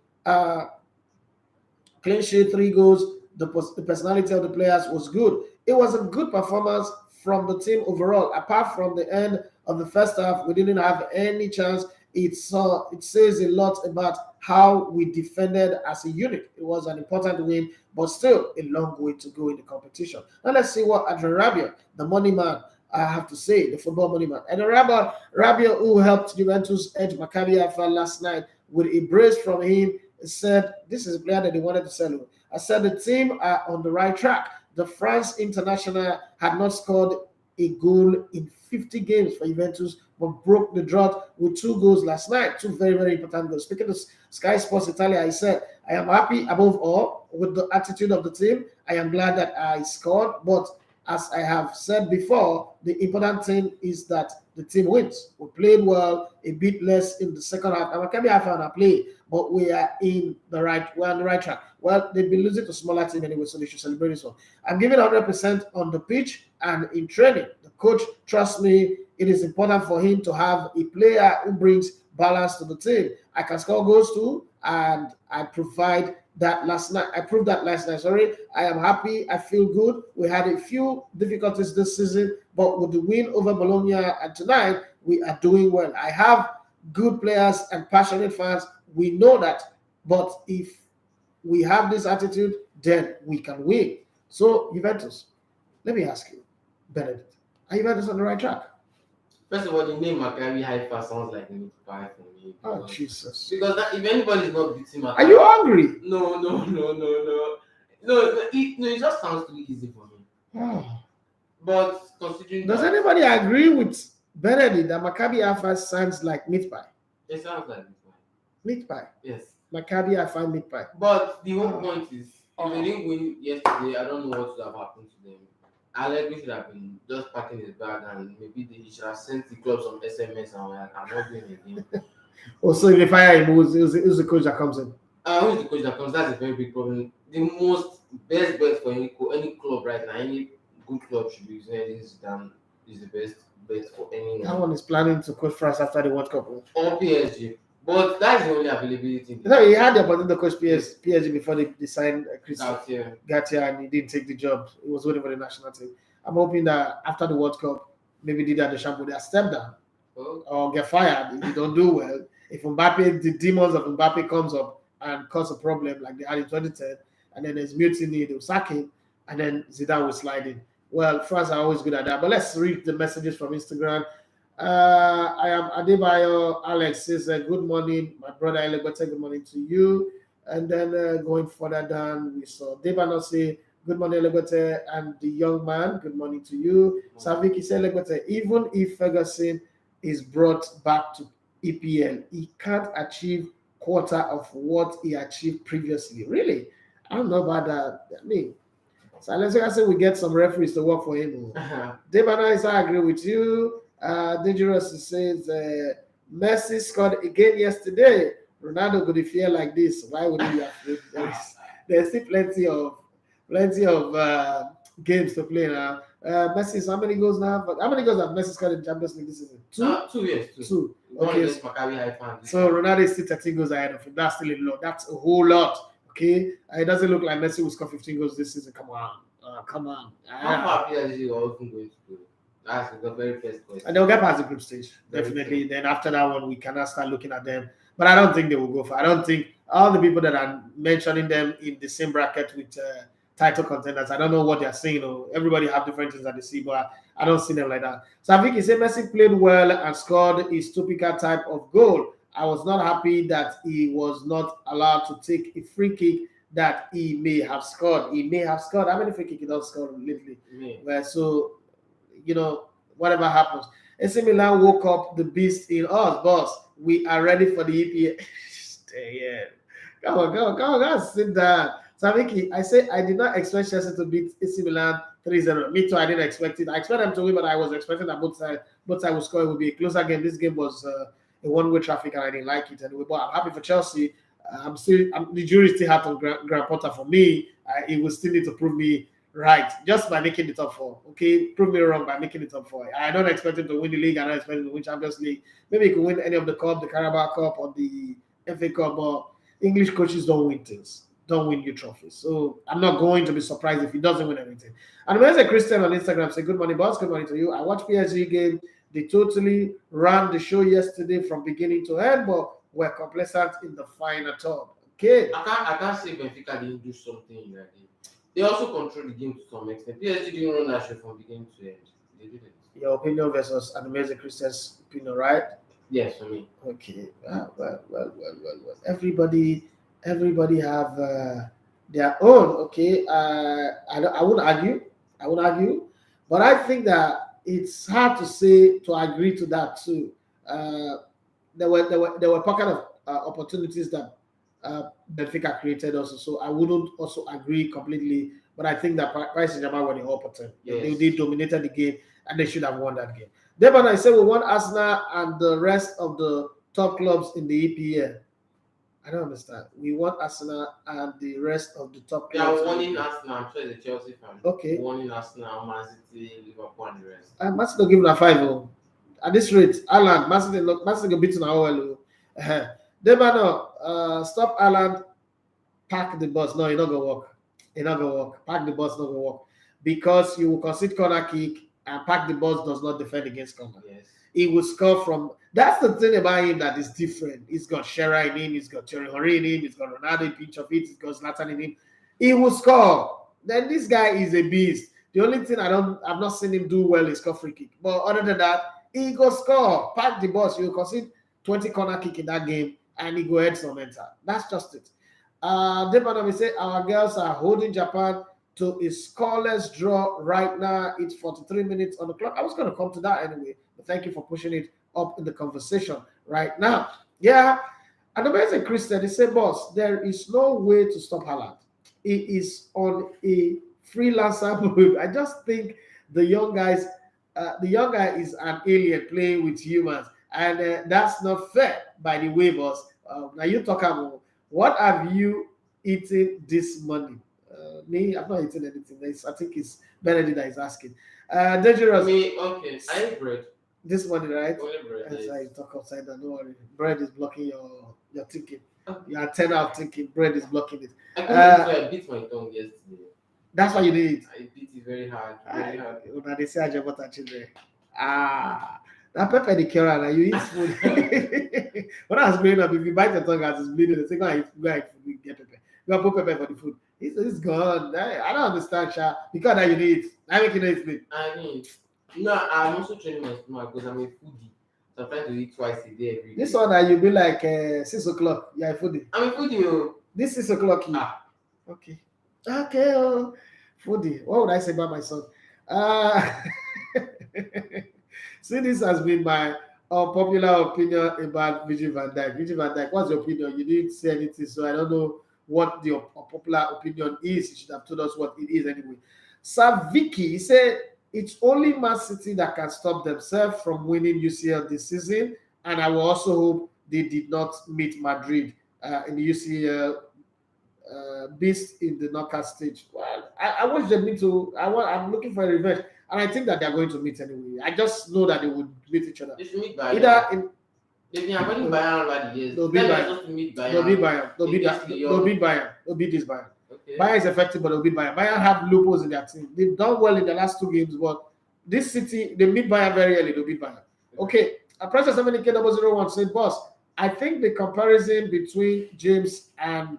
clean sheet, 3 goals. The personality of the players was good. It was a good performance from the team overall. Apart from the end of the first half, we didn't have any chance. It says a lot about how we defended as a unit. It was an important win, but still a long way to go in the competition. Now let's see what Adrien Rabiot, the money man, I have to say, the football money man. And Rabiot, who helped Juventus edge Maccabi Haifa last night with a brace from him, said this is a player that they wanted to sell. I said the team are on the right track. The France international had not scored a goal in 50 games for Juventus, but broke the drought with 2 goals last night. 2 very, very important goals. Speaking of Sky Sports Italia, I said, I am happy above all with the attitude of the team. I am glad that I scored, but as I have said before, the important thing is that the team wins. We played well, a bit less in the second half. And Maccabi Haifa on a play, but we're on the right track. Well, they've been losing to smaller team anyway, so they should celebrate this one. I'm giving 100% on the pitch and in training. The coach trusts me. It is important for him to have a player who brings balance to the team. I can score goals too, and I proved that last night. Sorry, I am happy. I feel good. We had a few difficulties this season, but with the win over Bologna and tonight, we are doing well. I have good players and passionate fans. We know that, but if we have this attitude, then we can win. So Juventus, let me ask you, Benedict, are Juventus on the right track? First of all, the name Maccabi Haifa sounds like meat pie for me. Oh, Jesus. Because if anybody is not beating Maccabi... Are you hungry? No. It just sounds too easy for me. Oh. But considering... Does anybody agree with Benedict that Maccabi Haifa sounds like meat pie? It sounds like meat pie. Meat pie? Yes. Maccabi Haifa meat pie. But the whole point is, if they didn't win yesterday, I don't know what would have happened to them. Allegri should have been just packing his bag, and maybe they should have sent the club some SMS and like, I'm not doing it again. Oh, so if they fire him, who's the coach that comes in? Who's the coach that comes? That's a very big problem. The best bet for any club right now, any good club should be using Zidane is the best bet for anyone. That one is planning to coach France after the World Cup. Or PSG. But that's the only availability. No, he had the opportunity to coach PSG before they signed Chris Garcia, and he didn't take the job. He was waiting for the national team. I'm hoping that after the World Cup, maybe Didier Deschamps will step down or get fired if you don't do well. If Mbappe, the demons of Mbappe comes up and cause a problem like they had in 2010, and then there's mutiny, they'll sack him, and then Zidane will slide in. Well, France are always good at that. But let's read the messages from Instagram. I am Adebayo. Alex says, good morning, my brother Elegbete, good morning to you. And then going further down, we saw Debano say, good morning, Elegbete, and the young man, good morning to you. Saviki said, Elegbete, even if Ferguson is brought back to EPL, he can't achieve quarter of what he achieved previously. Really? I don't know about that. I mean, so let's say we get some referees to work for him. Debano, I agree with you. Dangerous says Messi scored again yesterday. Ronaldo could feel like this. Why would he be afraid? There's still plenty of games to play now. Messi's how many goals now? But how many goals have Messi scored in Champions League this season? 2? 2 years, 2. Two. One Okay. against Maccabi Haifa. So Ronaldo is still 13 goals ahead of him. That's still a lot. That's a whole lot. Okay. It doesn't look like Messi will score 15 goals this season. Come on. Come on. How far PSG are often going to go? That's the very first question. And they'll get past the group stage. Definitely. Then after that one, we cannot start looking at them. But I don't think they will go far. I don't think all the people that are mentioning them in the same bracket with title contenders, I don't know what they're saying. Everybody have different things that they see, but I don't see them like that. So I think he said Messi played well and scored his typical type of goal. I was not happy that he was not allowed to take a free kick that he may have scored. He may have scored. How many free kicks he does score lately? Well, so, whatever happens. AC Milan woke up the beast in us, boss. We are ready for the EPL. Yeah. Come on, guys, sit down. So I say I did not expect Chelsea to beat AC Milan 3-0. Me too, I didn't expect it. I expect them to win, but I was expecting that both sides would score. It would be a closer game. This game was a one-way traffic, and I didn't like it anyway. But I'm happy for Chelsea. The jury still out on Graham Potter for me. He will still need to prove me right just by making the top 4. Okay, prove me wrong by making the top 4. I don't expect him to win the league. I don't expect him to win Champions League. Maybe he could win any of the cup, the Carabao Cup, or the FA Cup. But English coaches don't win things. Don't win new trophies. So I'm not going to be surprised if he doesn't win anything. And there's a Christian on Instagram say, good morning, boss. Good morning to you. I watched PSG game. They totally ran the show yesterday from beginning to end, but were complacent in the final third. Okay. I can't say Benfica didn't do something in that game. They also control the game to some extent. PSG didn't run that show from beginning to end. They did it. Your opinion versus Animeze Christian's opinion, right? Yes, for me. Okay. Well. Everybody have their own. Okay. I won't argue. But I think that it's hard to agree to that too. There were pocket of opportunities that Benfica created also, so I wouldn't also agree completely. But I think that Paris Saint-Germain were the opportunity. Yes. They dominated the game, and they should have won that game. Then I said we want Arsenal and the rest of the top clubs in the EPL. I don't understand. We want Arsenal and the rest of the top clubs. Yeah, warning Arsenal. I'm sure it's a Chelsea fan. Okay. Warning Arsenal, Man City, Liverpool, and the rest. Man City give them a 5. At this rate, Haaland, Man City go beat now. Then stop Haaland, pack the bus. No, it's not gonna work. It's not gonna work. Pack the bus, not gonna work, because you will concede corner kick, and pack the bus does not defend against corner. Yes. He will score from. That's the thing about him that is different. He's got Shearer in him. He's got Thierry Henry in him. He's got Ronaldo in pinch of it. He's got Zlatan in him. He will score. Then this guy is a beast. The only thing I've not seen him do well is score free kick. But other than that, he go score. Pack the bus. You concede 20 corner kick in that game, and he go head some enter. That's just it. We say our girls are holding Japan to a scoreless draw right now. It's 43 minutes on the clock. I was going to come to that anyway, but thank you for pushing it up in the conversation right now. Yeah, and the man Christian, he said, boss, there is no way to stop Haaland. He is on a freelancer mode. I just think the young guy is an alien playing with humans, and that's not fair. By the way, boss. Now you talk about what have you eaten this morning? Me, I've not eaten anything. I think it's Benedict that is asking. Dangerous. Me, okay. I ate bread. This morning, right? Only bread. That's why you talk upside down. Don't worry. Bread is blocking your thinking. Your antenna of thinking. Bread is blocking it. I beat my tongue yesterday. That's why you did it. I beat it very hard. When they say I just want children. That pepper the cure and you eat food. When I was growing up, if you bite your tongue as it's bleeding, they say go and eat, get pepper. You put pepper for the food. It's gone. I don't understand, Sha. Because now you need it. I make you know it's sleep. I mean, I'm also training my stomach because I'm a foodie. So I'm trying to eat twice a day every day. This one that you'll be like 6 o'clock. You're a foodie. I'm a foodie. This 6 o'clock. Okay. Foodie. What would I say about my son? See, this has been my unpopular opinion about Virgil van Dijk. Virgil van Dijk, what's your opinion? You didn't say anything, so I don't know what the unpopular opinion is. You should have told us what it is anyway. Saviki, he said it's only Man City that can stop themselves from winning UCL this season, and I will also hope they did not meet Madrid in the UCL beast in the knockout stage. Well, I wish they meet to. I'm looking for a revenge, and I think that they're going to meet anyway. I just know that they would meet each other. They should meet by Either in they've been avoiding Bayern over the years. they'll beat Bayern. To meet Bayern. They'll beat Bayern. They'll beat Bayern. They'll beat this Bayern. Okay. Bayern is effective, but they'll beat Bayern. Bayern have loopholes in their team. They've done well in the last 2 games, but this City, they meet Bayern very early. They'll beat Bayern. Okay. Pressure 70K001 said, boss, I think the comparison between James and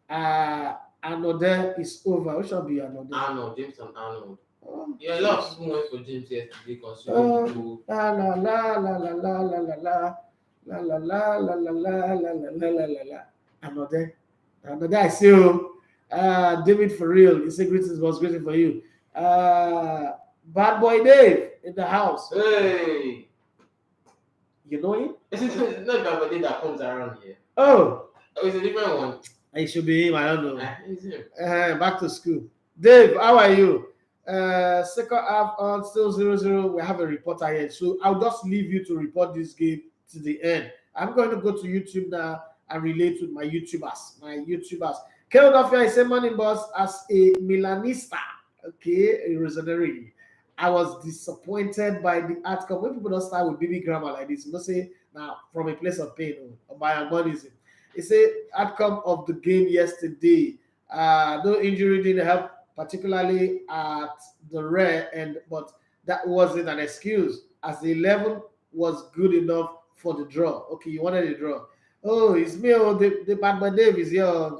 Arnold is over. Who shall be Arnold? Arnold, James and Arnold. Oh, yeah, a lot of people went for James yesterday considering la la la la la la la la la la la la la la la la. Arnold, I see you. David for real. He said greetings, was greeting for you. Bad boy Dave in the house. Hey. You know him? It's not Bad boy Dave that comes around here. Oh, it's a different one. It should be him. I don't know. It's him. Back to school. Dave, how are you? Second half on still 0-0. We have a reporter here, so I'll just leave you to report this game to the end. I'm going to go to YouTube now and relate with my YouTubers. Kerodofia, I say morning boss as a Milanista. Okay, a Rosaneri. I was disappointed by the outcome. When people don't start with baby grammar like this, you don't say now from a place of pain or by agonism. It's a outcome of the game yesterday. No injury didn't help, particularly at the rear end, but that wasn't an excuse as the 11 was good enough for the draw. Okay, you wanted a draw. Oh, it's me. Oh, the bad boy Dave is here.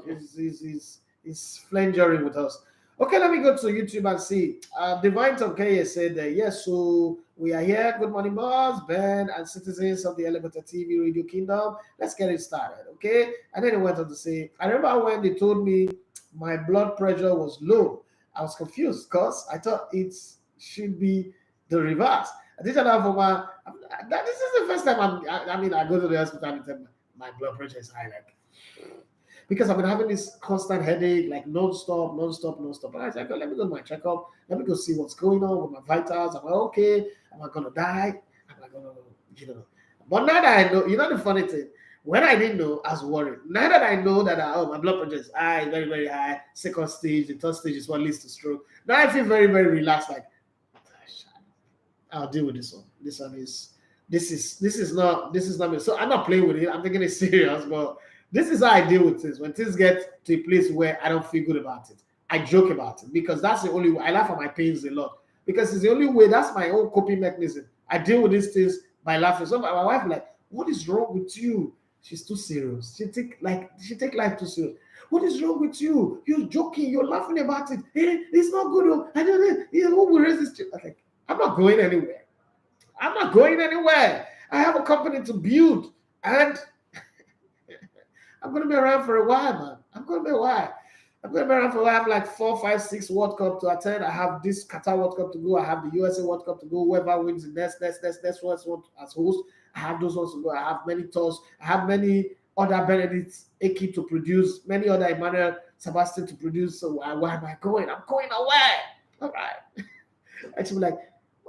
He's flangering with us. Okay, let me go to YouTube and see. Divine Tomkeye said, yes, so we are here. Good morning, boss, Ben, and citizens of the Elevator TV Radio Kingdom. Let's get it started, okay? And then he went on to say, I remember when they told me my blood pressure was low. I was confused because I thought it should be the reverse. This is the first time I go to the hospital and tell my blood pressure is high, like, because I've been having this constant headache, like non-stop. And I said, let me go to my checkup. Let me go see what's going on with my vitals. I'm like, okay, am I going to die? Am I going to, But now that I know, the funny thing, when I didn't know, I was worried. Now that I know that, my blood pressure is high, very, very high, second stage, the third stage is what leads to stroke. Now I feel very, very relaxed, like, I'll deal with this one. This is not me. So I'm not playing with it. I'm taking it serious, but this is how I deal with things. When things get to a place where I don't feel good about it, I joke about it because that's the only way. I laugh at my pains a lot because it's the only way. That's my own coping mechanism. I deal with these things by laughing. So my wife like, what is wrong with you? She's too serious. She take life too serious. What is wrong with you? You're joking. You're laughing about it. Hey, it's not good. Oh, I don't know. Who will raise this? Like, I'm not going anywhere. I have a company to build, and I'm going to be around for a while, man. I'm going to be around for a while. I have like 4, 5, 6 World Cup to attend. I have this Qatar World Cup to go. I have the USA World Cup to go. Whoever wins the next one as host, I have those ones to go. I have many tours. I have many other Benedict Eki to produce, many other Emmanuel Sebastian to produce. So where am I going? I'm going away. All right. I should be like,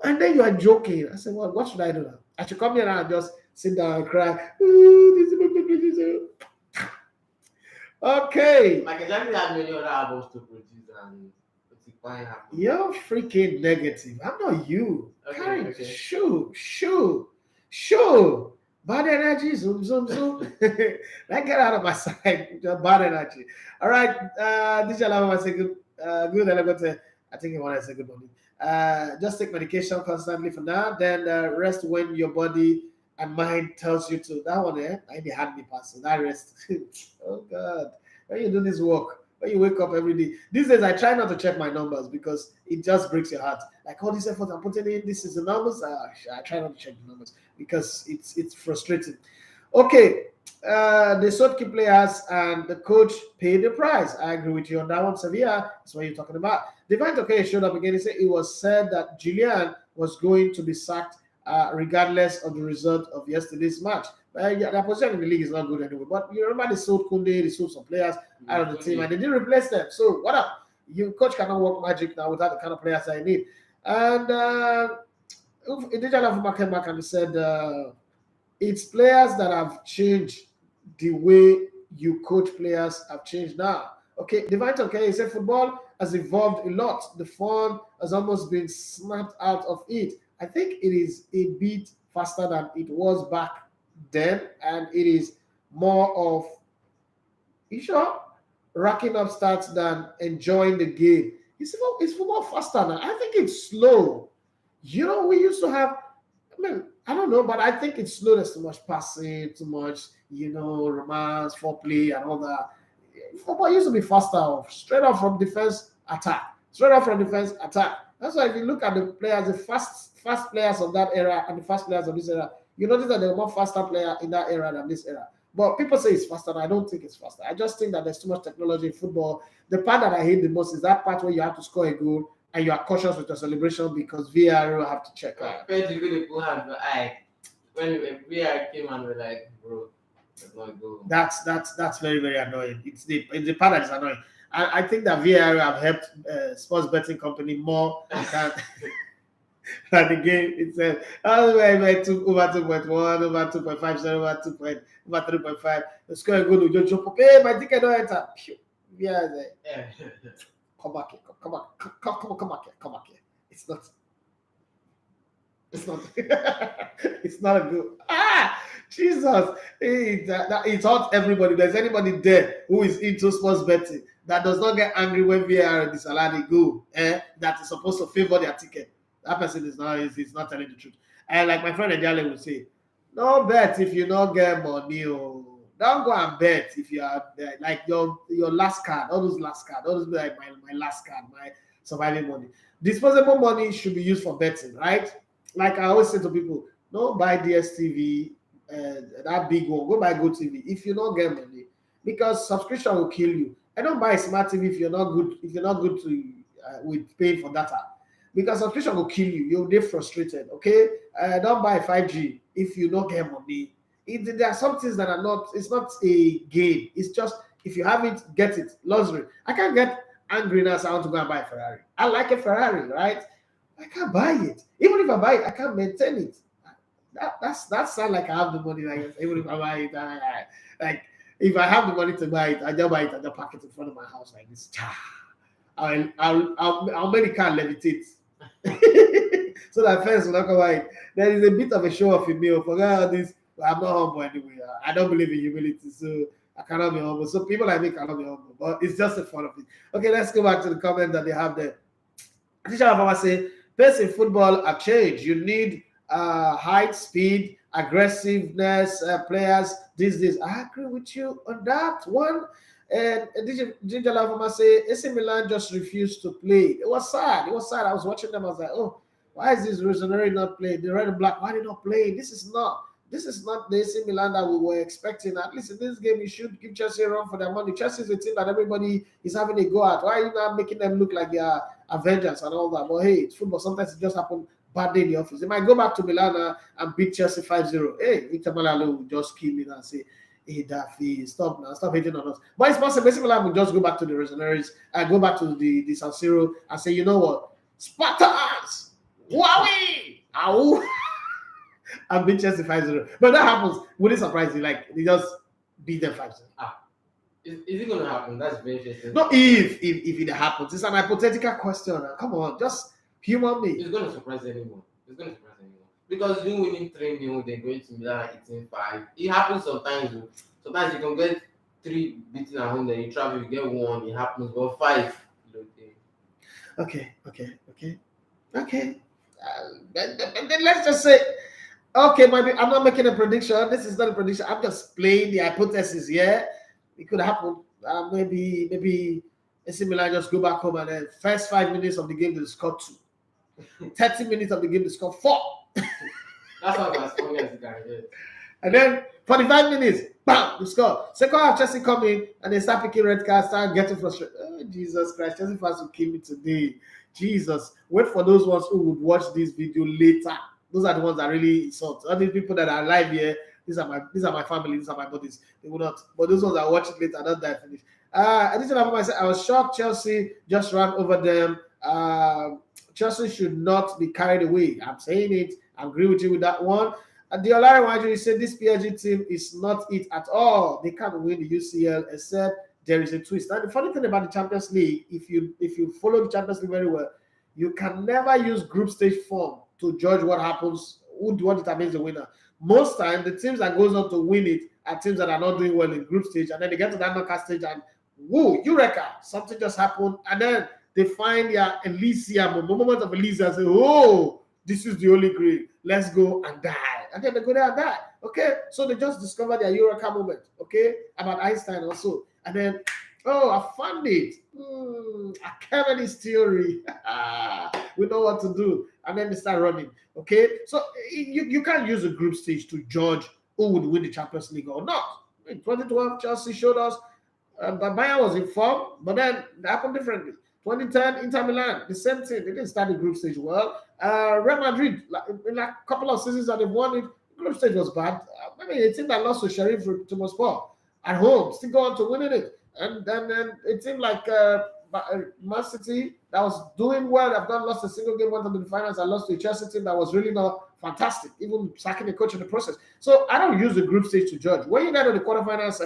and then you are joking. I said, well, what should I do now? I should come here and just sit down and cry. Okay. Like exactly had many other albums to produce and you're freaking negative. I'm not you. Okay. Shoo. Bad energy. Zoom. Like, get out of my side. Bad energy. All right. This is I say good. I think you want to say good morning. Just take medication constantly for now. Then rest when your body and mind tells you to. That one there, I had me passing. That rest. Oh God, when you do this work, when you wake up every day. These days, I try not to check my numbers because it just breaks your heart. Like all this effort I'm putting in, this is the numbers. I try not to check the numbers because it's frustrating. Okay. The Sotki players and the coach paid the price. I agree with you on that one. Sevilla is what you're talking about. Divine Tokay showed up again. He said it was said that Julian was going to be sacked regardless of the result of yesterday's match. Their position in the league is not good anyway. But you remember they sold Kunde, they sold some players out of the team, and they didn't replace them. So what up? Your coach cannot work magic now without the kind of players I need. And he said it's players that have changed the way you coach players have changed now. Okay, Divine okay, he said football has evolved a lot. The fun has almost been snapped out of it. I think it is a bit faster than it was back then, and it is more of, you sure, racking up stats than enjoying the game. It's football faster now. I think it's slow. You know, we used to have, I mean, I don't know, but I think it's slow. There's too much passing, too much, romance, foreplay, and all that. Football used to be faster, straight up from defense, attack. Straight up from defense, attack. That's why if you look at the players, the fast players of that era and the fast players of this era, you notice that they were more faster player in that era than this era. But people say it's faster, and I don't think it's faster. I just think that there's too much technology in football. The part that I hate the most is that part where you have to score a goal and you are cautious with your celebration because VAR will have to check out. When VAR came and we're like, bro, that's not a goal. That's very, very annoying. It's the part that is annoying. I think that VAR have helped sports betting company more than than the game itself. Over 2.1, over 2.5, over 3.5. The score go to Jojo. Hey, my ticket don't enter. Yeah, come back here. Come back here. It's not. It's not a good. Jesus! It hurts everybody. There's anybody there who is into sports betting that does not get angry when VAR disallow the goal, that is supposed to favor their ticket. That person is not telling the truth. And like my friend Ejale would say, no bet if you don't get money. Oh. Don't go and bet if you are like your last card, all those like my last card, my surviving money. Disposable money should be used for betting, right? Like I always say to people, don't buy DSTV, that big one. Go buy GoTV if you don't get money, because subscription will kill you. And don't buy a smart TV if you're not good to with paying for data, because subscription will kill you. You'll get frustrated. Okay, don't buy 5G if you don't get money. There are some things that are not. It's not a game. It's just if you have it, get it. Luxury. I can't get angry now. So I want to go and buy a Ferrari. I like a Ferrari, right? I can't buy it. Even if I buy it, I can't maintain it. That sounds like I have the money. Like even if I buy it, like if I have the money to buy it, I just buy it and just park it in front of my house like this. I'll make the car levitate. So that fence will not come out. There is a bit of a show off in me. Forget all this. I'm not humble anyway. I don't believe in humility, so I cannot be humble. So people like me cannot be humble, but it's just the fun of it. Okay, let's go back to the comment that they have there. Teacher Ababa say, pace in football have changed. You need height, speed, aggressiveness, players. This. I agree with you on that one. And Ginger Lavama say, AC Milan just refused to play. It was sad. I was watching them. I was like, oh, why is this Rossoneri not playing? The red and black, why are they not playing? This is not the AC Milan that we were expecting. At least in this game, you should give Chelsea a run for their money. Chelsea is a team that everybody is having a go at. Why are you not making them look like they are Avengers and all that? But hey, it's football. Sometimes it just happens bad day in the office. They might go back to Milan and beat Chelsea 5-0. Hey, Victor Malalo will just kill me and say, hey, Daffy, stop now. Stop hating on us. But it's possible. AC Milan will just go back to the Rossoneri's and go back to the San Siro and say, you know what? Spartans! Wowie! Ow! And beat Chelsea 5-0. But that happens. Would it surprise you? Like, they just beat them 5-0. Is it going to happen? That's very interesting. No, if it happens. It's an hypothetical question. Come on, just humor me. It's going to surprise anyone. Because you winning 3-0, they're going to Milan 18-5. It happens sometimes. Sometimes you can get 3 beaten at home, then you travel, you get 1. It happens, but 5. Okay. Then let's just say, okay, I'm not making a prediction. This is not a prediction. I'm just playing the hypothesis here. It could happen. Maybe AC Milan just go back home and then first 5 minutes of the game they score 2. 30 minutes of the game they score 4. That's how as funny as it can get. And then 45 minutes, bam, they score. Second half, Chelsea come in and they start picking red cards, start getting frustrated. Oh, Jesus Christ, Chelsea fans will kill me today. Jesus, wait for those ones who would watch this video later. Those are the ones that really insult. All these people that are live here, these are my family, these are my buddies. They will not. But those ones that watch it later, not that finish. Additional for myself, I was shocked Chelsea just ran over them. Chelsea should not be carried away. I'm saying it. I agree with you with that one. And the Olariwaju said this PSG team is not it at all. They can't win the UCL except there is a twist. And the funny thing about the Champions League, if you follow the Champions League very well, you can never use group stage form to judge what happens, what determines the winner. Most times, the teams that goes on to win it are teams that are not doing well in group stage, and then they get to that knockout stage and whoa, eureka, something just happened, and then they find their Elysium, moment of Elysium, and say, oh, this is the Holy Grail. Let's go and die. And then they go there and die. Okay, so they just discovered their eureka moment. Okay, about Einstein also, and then oh, I found it. Archimedes theory. We know what to do. And then they start running. Okay? So you can't use a group stage to judge who would win the Champions League or not. In 2012, Chelsea showed us that Bayern was in form, but then it happened differently. 2010, Inter Milan, the same thing. They didn't start the group stage well. Real Madrid, in a couple of seasons that they've won it, the group stage was bad. Maybe a team that lost to Sheriff to Moscow at home, still go on to winning it. And then it seemed like Man City that was doing well. I've not lost a single game, went into the finals. I lost to a Chelsea team that was really not fantastic, even sacking the coach in the process. So I don't use the group stage to judge. When you get to the quarterfinals,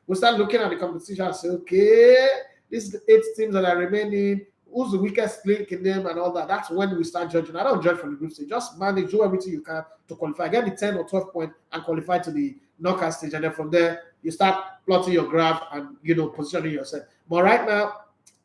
we start looking at the competition and say, okay, these 8 teams that are remaining, who's the weakest link in them and all that. That's when we start judging. I don't judge from the group stage. Just manage, do everything you can to qualify. Get the 10 or 12 point and qualify to the knockout stage. And then from there, you start plotting your graph and, positioning yourself. But right now,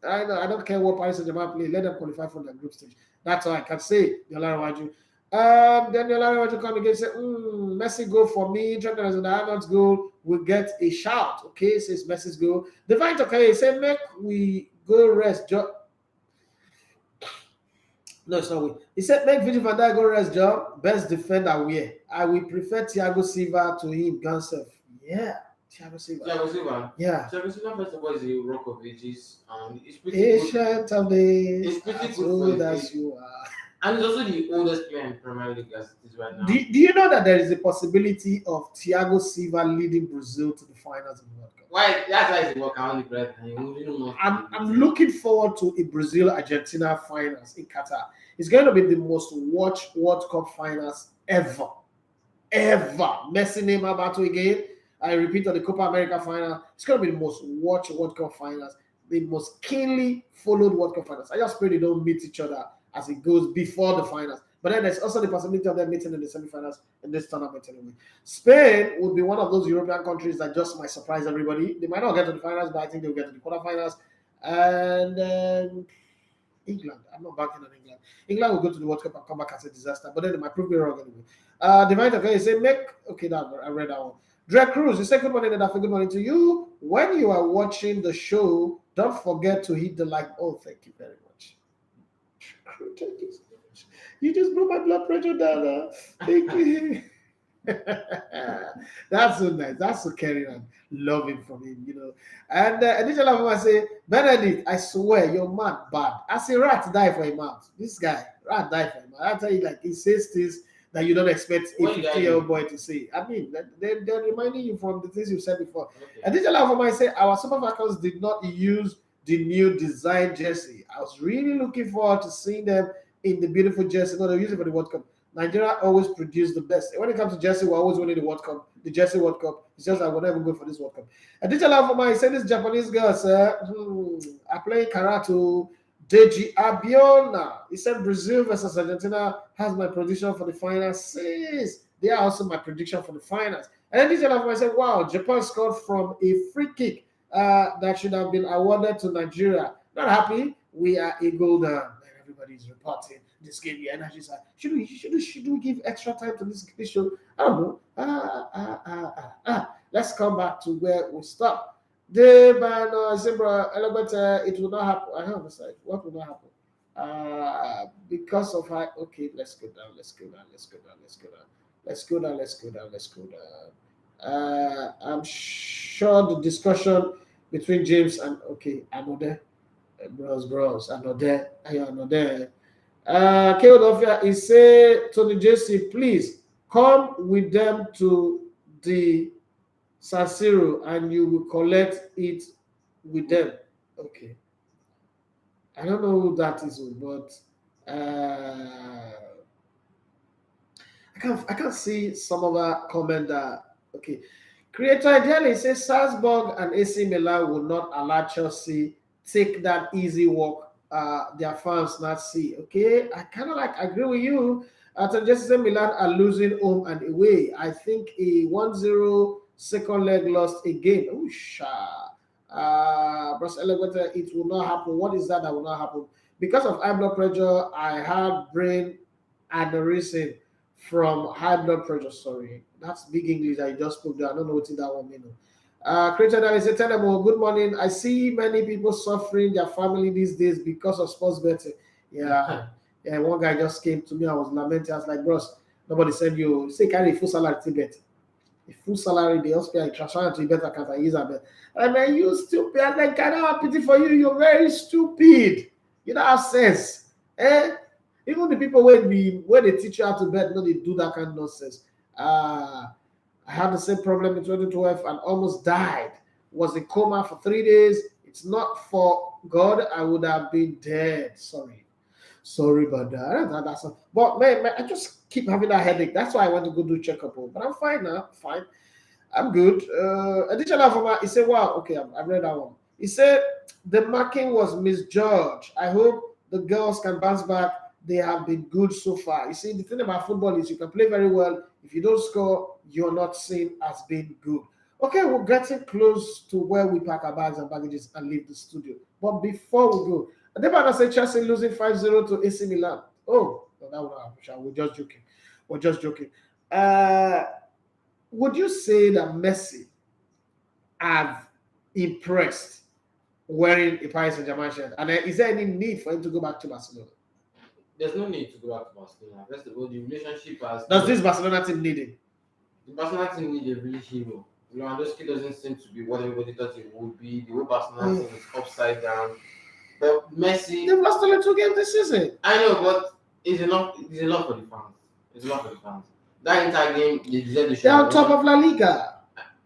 I don't care what Paris Saint-Germain play. Let them qualify from the group stage. That's all I can say. Yolarewaju. Then Yolarewaju come again and say, Messi goal for me. Trent Alexander-Arnold's goal will get a shout. Okay, says Messi's goal. Divine Tokaye say, make we go rest. No, it's not we. He said, make Virgil van Dijk go rest job. Best defender where? I will prefer Thiago Silva to him, Gansef. Yeah. Thiago Silva. Yeah. Thiago Silva, first of all, is a rock of ages, and it's pretty Ancient of days. It's pretty as good old for as his you are. And he's also the oldest player in Premier League as it is right now. Do you know that there is a possibility of Thiago Silva leading Brazil to the finals of the World Cup? Why? That's why he's a worker only player. I'm looking forward to a Brazil-Argentina finals in Qatar. It's going to be the most watched World Cup finals ever. Messi Neymar battle again. I repeat, on the Copa America final. It's going to be the most watched World Cup finals, the most keenly followed World Cup finals. I just pray they don't meet each other as it goes before the finals. But then there's also the possibility of them meeting in the semifinals in this tournament anyway. Spain would be one of those European countries that just might surprise everybody. They might not get to the finals, but I think they'll get to the quarterfinals. And then England. I'm not banking on England. England will go to the World Cup and come back as a disaster, but then they might prove me wrong anyway. Divine okay, say I read that one. Dre Cruz, you say good morning and good morning to you. When you are watching the show, don't forget to hit the like. Oh, thank you very much. Thank you so much. You just brought my blood pressure down. Thank you. That's so nice. That's so caring and loving from him, And additional I say, Benedict, I swear you're mad bad. I say rat die for a mouth. This guy, rat die for a mouth. I tell you, like he says things that you don't expect a 50-year-old boy to say. I mean, they're reminding you from the things you said before. Okay. Additional I say, our Super Falcons did not use the new design jersey. I was really looking forward to seeing them in the beautiful jersey. No, they use it for the World Cup. Nigeria always produce the best. When it comes to jersey, we're always winning the World Cup. The jersey World Cup. It's just that we're never good for this World Cup. And this allow for my say this Japanese girls are playing karate. Deji Abiona. He said Brazil versus Argentina has my prediction for the finals. Says they are also my prediction for the finals. And then this allow for my say, wow, Japan scored from a free kick that should have been awarded to Nigeria. Not happy. We are a goal down. Everybody's reporting this game. The energy is should we give extra time to this show? I don't know. Let's come back to where we stopped. It will not happen. I have decided what will not happen. Because of her. Okay, let's go down. I'm sure the discussion between James and Anode. Bros, Anode. Keodofia is say to the JC, please come with them to the San Siro and you will collect it with them. Okay. I don't know who that is, but I I can't see some other comment that okay. Creator ideally says Salzburg and AC Milan will not allow Chelsea take that easy walk. Their fans not see. Okay, I kind of like agree with you. Just say Milan are losing home and away. I think a 1-0 second leg lost again. Oh, Bruce Elevator, it will not happen. What is that will not happen? Because of high blood pressure, I had brain aneurysm from high blood pressure. Sorry, that's big English I just spoke there. I don't know what that one means. Creator that say, tell them, oh, good morning. I see many people suffering their family these days because of sports betting. Yeah, yeah. One guy just came to me. I was lamenting. I was like, bros, nobody said you say carry full salary to bet. A full salary, the hospital transfer to better account and use a bet. And then you stupid. And then kind of pity for you. You're very stupid. You don't have sense. Eh? Even the people where they teach you how to bet, no, they do that kind of nonsense. I had the same problem in 2012 and almost died. Was in coma for 3 days. It's not for God, I would have been dead. Sorry about that. That's not, but man, I just keep having that headache. That's why I want to go do checkup. But I'm fine now. Fine. I'm good. Additional for my, he said, wow, okay, I've read that one. He said the marking was misjudged. I hope the girls can bounce back. They have been good so far. You see, the thing about football is you can play very well. If you don't score, you're not seen as being good. Okay, we're getting close to where we pack our bags and baggages and leave the studio. But before we go, they might say Chelsea losing 5-0 to AC Milan. Oh, no, that will not happen. We're just joking. We're just joking. Would you say that Messi have impressed wearing a Paris Saint-Germain shirt? And is there any need for him to go back to Barcelona? There's no need to go back to Barcelona. First of all, the relationship has. Does this Barcelona team need him? The Barcelona team need a real hero. Lewandowski doesn't seem to be what everybody thought he would be. The whole Barcelona team is upside down. But Messi, they've lost only 2 games this season. I know, but it's enough. It's enough for the fans. It's enough for the fans. That entire game, they deserve the show. They're on top of La Liga.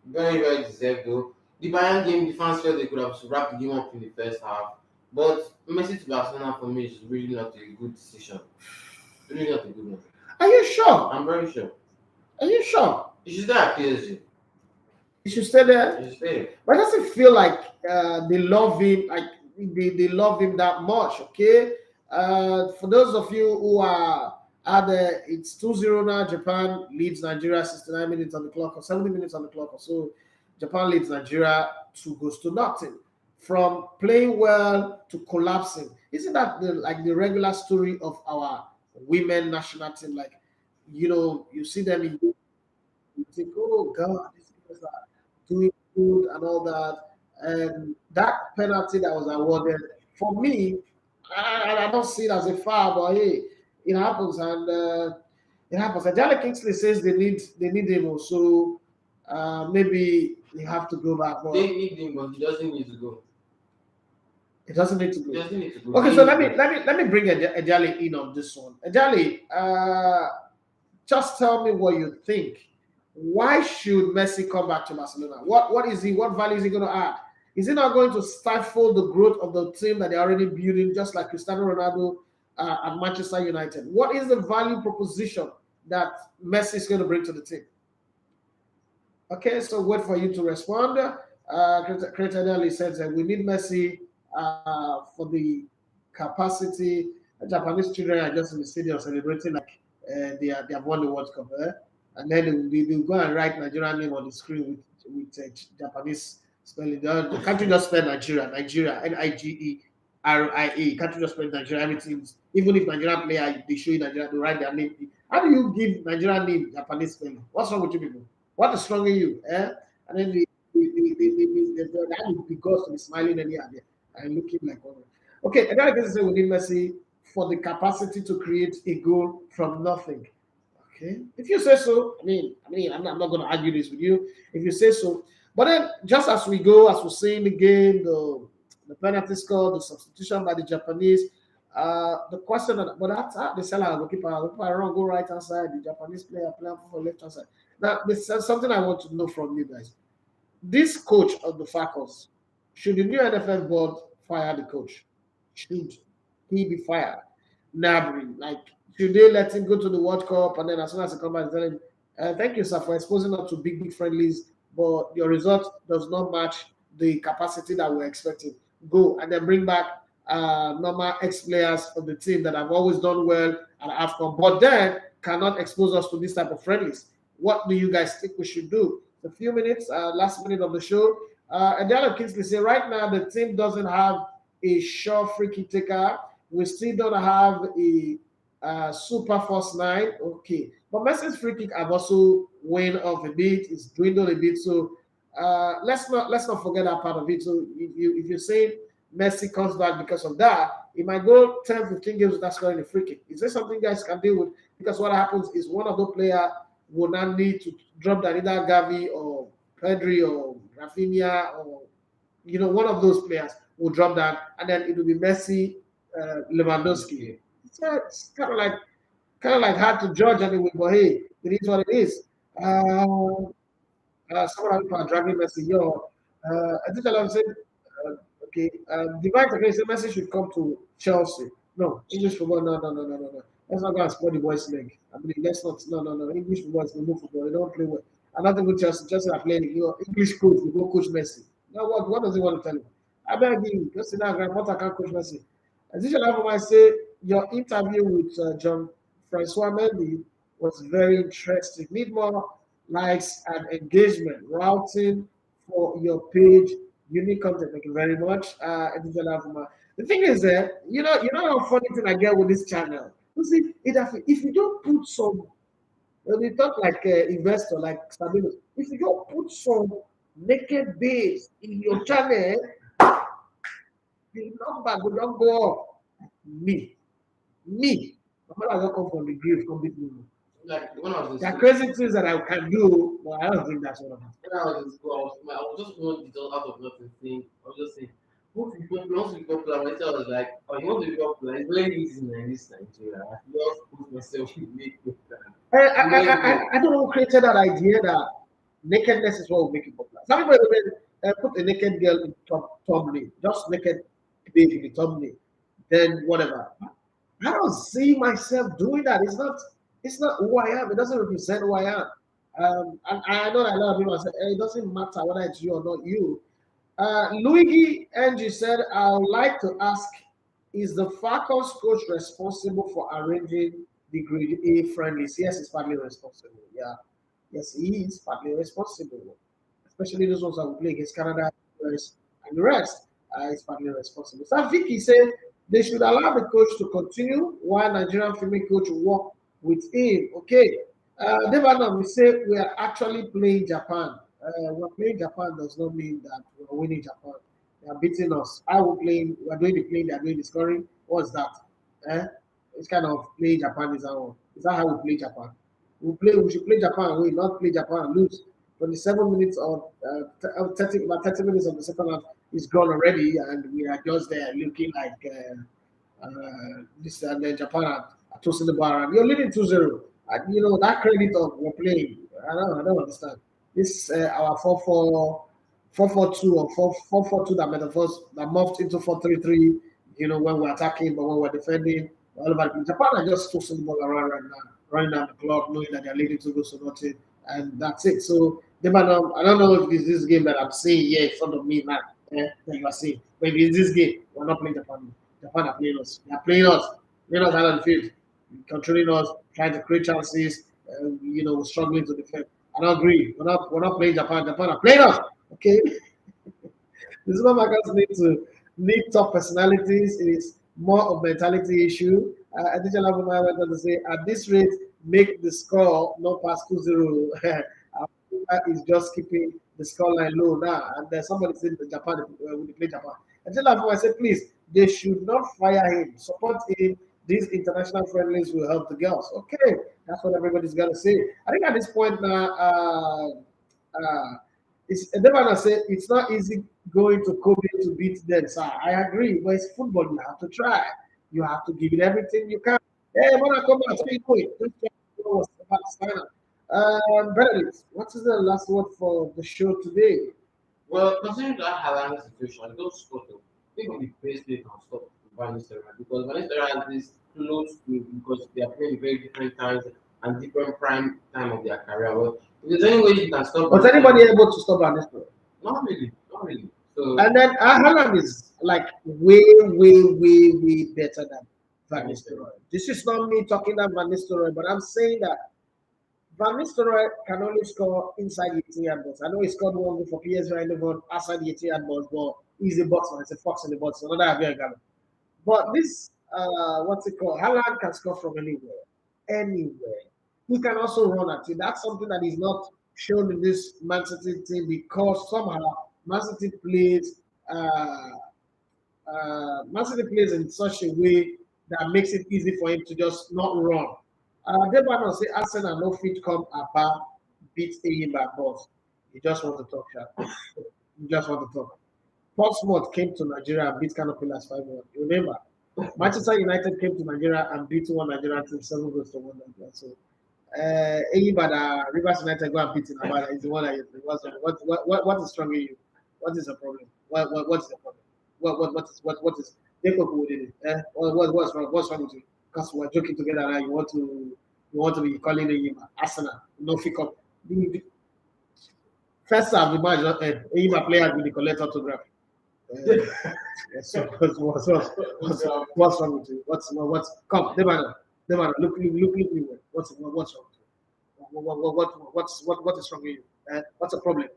Very, very deserved though. The Bayern game, the fans felt they could have wrapped the game up in the first half. But Messi to Barcelona for me is really not a good decision. Really not a good one. Are you sure? I'm very sure. Are you sure? He should stay at PSG. He should stay there. He should stay. But it doesn't feel like they love him. Like they love him that much. Okay. For those of you who are at it's 2-0 now. Japan leads Nigeria 69 minutes on the clock or 70 minutes on the clock or so. Japan leads Nigeria 2-0. From playing well to collapsing. Isn't that the regular story of our women national team? Like, you see them in, you think, oh God, these guys are doing good and all that. And that penalty that was awarded, for me, I don't see it as a foul, but hey, it happens, and it happens. And Jalen Kingsley says they need him also. Maybe you have to go back. They need him, but he doesn't need to go. It doesn't need to go. He doesn't need to go. Okay, so let me bring Ejali in on this one. Ejali, just tell me what you think. Why should Messi come back to Barcelona? What value is he going to add? Is he not going to stifle the growth of the team that they're already building, just like Cristiano Ronaldo at Manchester United? What is the value proposition that Messi is going to bring to the team? Okay, so wait for you to respond. Creator Ejali says that we need Messi for the capacity. Japanese children are just in the stadium celebrating like they have won the World Cup, and then they'll go and write Nigerian name on the screen with Japanese spelling. Can't you just spell Nigeria, Nigeria? Can't you just spell Nigeria? Everything, even if Nigerian player they show you Nigeria, they write their name. How do you give Nigerian name Japanese spelling? What's wrong with you people? What is wrong with you? And then they would be God to be smiling anyhow there. And looking like one. Okay, another person say we need Messi for the capacity to create a goal from nothing. Okay, if you say so, I mean, I'm not going to argue this with you. If you say so, but then just as we go, as we see in the game, the penalty score, the substitution by the Japanese, the question, but that's the seller will keep around, go right hand side, the Japanese player playing for left hand side. Now, this is something I want to know from you guys. This coach of the Falcons, should the new NFL board fire the coach? Should he be fired? Gnabry? Like, should they let him go to the World Cup and then as soon as he comes back, tell him, thank you, sir, for exposing us to big friendlies, but your result does not match the capacity that we're expecting. Go and then bring back normal ex-players of the team that have always done well at AFCON, but then cannot expose us to this type of friendlies. What do you guys think we should do? A few minutes, last minute of the show. And the other Kingsley say right now the team doesn't have a sure free kick taker. We still don't have a super first nine. Okay, but Messi's free kick have also waned off a bit. It's dwindled a bit. So let's not forget that part of it. So if you're saying Messi comes back because of that, it might go 10, 15 games without scoring a free kick. Is this something guys can deal with? Because what happens is one of the players will not need to drop down either Gavi or Pedri or Rafinha or one of those players will drop down, and then it will be Messi, Lewandowski. It's kind of like hard to judge anyway, but hey, it is what it is. Some of people are dragging Messi. I think I'm saying, okay, Divine Technique said Messi should come to Chelsea. No, English football, no. Let's not go and spoil the boys' leg. I mean, let's not, no. English football is no football. They don't play well. Another good Chelsea. Chelsea are playing. English coach will go coach Messi. Now, what does he want to tell you? I beg you, just sit down, grandmother can't coach Messi. As you might say, your interview with John Francois Mendy was very interesting. Need more likes and engagement. Routing for your page, unique content. Thank you very much. The thing is that you know how funny thing I get with this channel. You see, if you don't put some, when we talk like investor, like Sabino, if you don't put some naked babes in your channel, the number will not go up. Me. My mother come from the grave, come beat me. Like when I was in There are school, crazy things that I can do, but I don't think that's one of them. when I was in school, I was just one just out of nothing saying, I was just saying, who to be popular, who to be popular. My teacher was like, oh, you want to be popular? It's very easy in this Nigeria. I just put myself in make popular. I don't know who created that idea that nakedness is what will make you popular. Some people even put a naked girl in thumbnail, just naked babe in the thumbnail, then whatever. I don't see myself doing that. It's not who I am. It doesn't represent who I am. And I know that a lot of people say, hey, it doesn't matter whether it's you or not you. Luigi Ng said, I would like to ask, is the Falcons coach responsible for arranging the grade A friendlies? Yes, he's partly responsible. Yeah. Yes, he is partly responsible. Especially those ones that will play against Canada and the rest. He's partly responsible. So Vicky said they should allow the coach to continue while Nigerian female coach work with him. Okay. We say we are actually playing Japan. We're playing Japan does not mean that we're winning Japan. They are beating us. We're doing the playing, they're doing the scoring. What's that? It's kind of playing Japan is how we play Japan. We should play Japan, we not play Japan, lose. 27 minutes or 30 minutes of the second half is gone already, and we are just there looking like this, and then Japan are tossing the bar, and you're leading 2-0. And that credit of we're playing. I don't understand. This our 4-4-2 or 4-4-2 that morphed into 4-3-3. When we're attacking, but when we're defending, all about Japan are just tossing the ball around right now, running down the clock, knowing that they're leading to go to nothing, and that's it. So I don't know if it's this game that I'm seeing here in front of me now that you are seeing. But if it's this game, we're not playing Japan. Japan are playing us. They are playing us out on the field, controlling us, trying to create chances. We're struggling to defend. I don't agree. We're not playing Japan. Japan are playing us. Okay. The supermarkets need tough personalities. It is more of a mentality issue. I think I went on to say, at this rate, make the score not past 2-0. Is just keeping the scoreline low now. And there's somebody said that Japan when they play Japan. And I said, please, they should not fire him. Support him. These international friendlies will help the girls. Okay, that's what everybody's got to say. I think at this point now, Devana said it's not easy going to Kobe to beat them. So I agree, but it's football. You have to try. You have to give it everything you can. Hey, when I come back, say quick. What's about to sign up. Benedict, what is the last word for the show today? Well, considering that Haaland situation, I don't spot him. I think the best way can stop Van Nistelrooy because Van Nistelrooy has this close to it because they are playing very different times and different prime time of their career. But if there's any way you can stop Was them, anybody able to stop Van Nistelrooy? not really, not really. So And then Haaland is like way, way better than Van Nistelrooy. This is not me talking about Van Nistelrooy, but I'm saying that Van Nistelrooy can only score inside the 18-yard box. I know he scored one goal for PSV Eindhoven outside the 18-yard box, but he's a boxer. It's a fox in the box. Another Javier Gallo. But this, what's it called? Haaland can score from anywhere. Anywhere. He can also run at you. That's something that is not shown in this Man City team because somehow Man City plays in such a way that makes it easy for him to just not run. Debano say Arsenal no fit come apart, beat Eyimba, boss. You just want to talk, Sha. You just want to talk. Portsmouth came to Nigeria and beat Canopilas 5-1. You remember? Manchester United came to Nigeria and beat one Nigerian team 7 goals to 1. So, Eyimba, Rivers United go and beat in Abada is the one that you think. What is wrong with you? What is the problem? What is the problem? What is Jacob who did it? What's wrong? What's wrong with you? Because we're joking together and you want to be calling Eyimba Arsenal. No pick up. The first half the match, Eyimba players will collect autograph. So what's wrong with you? What's come? Debano, look me. What's wrong with you? What is wrong with you? What's the problem?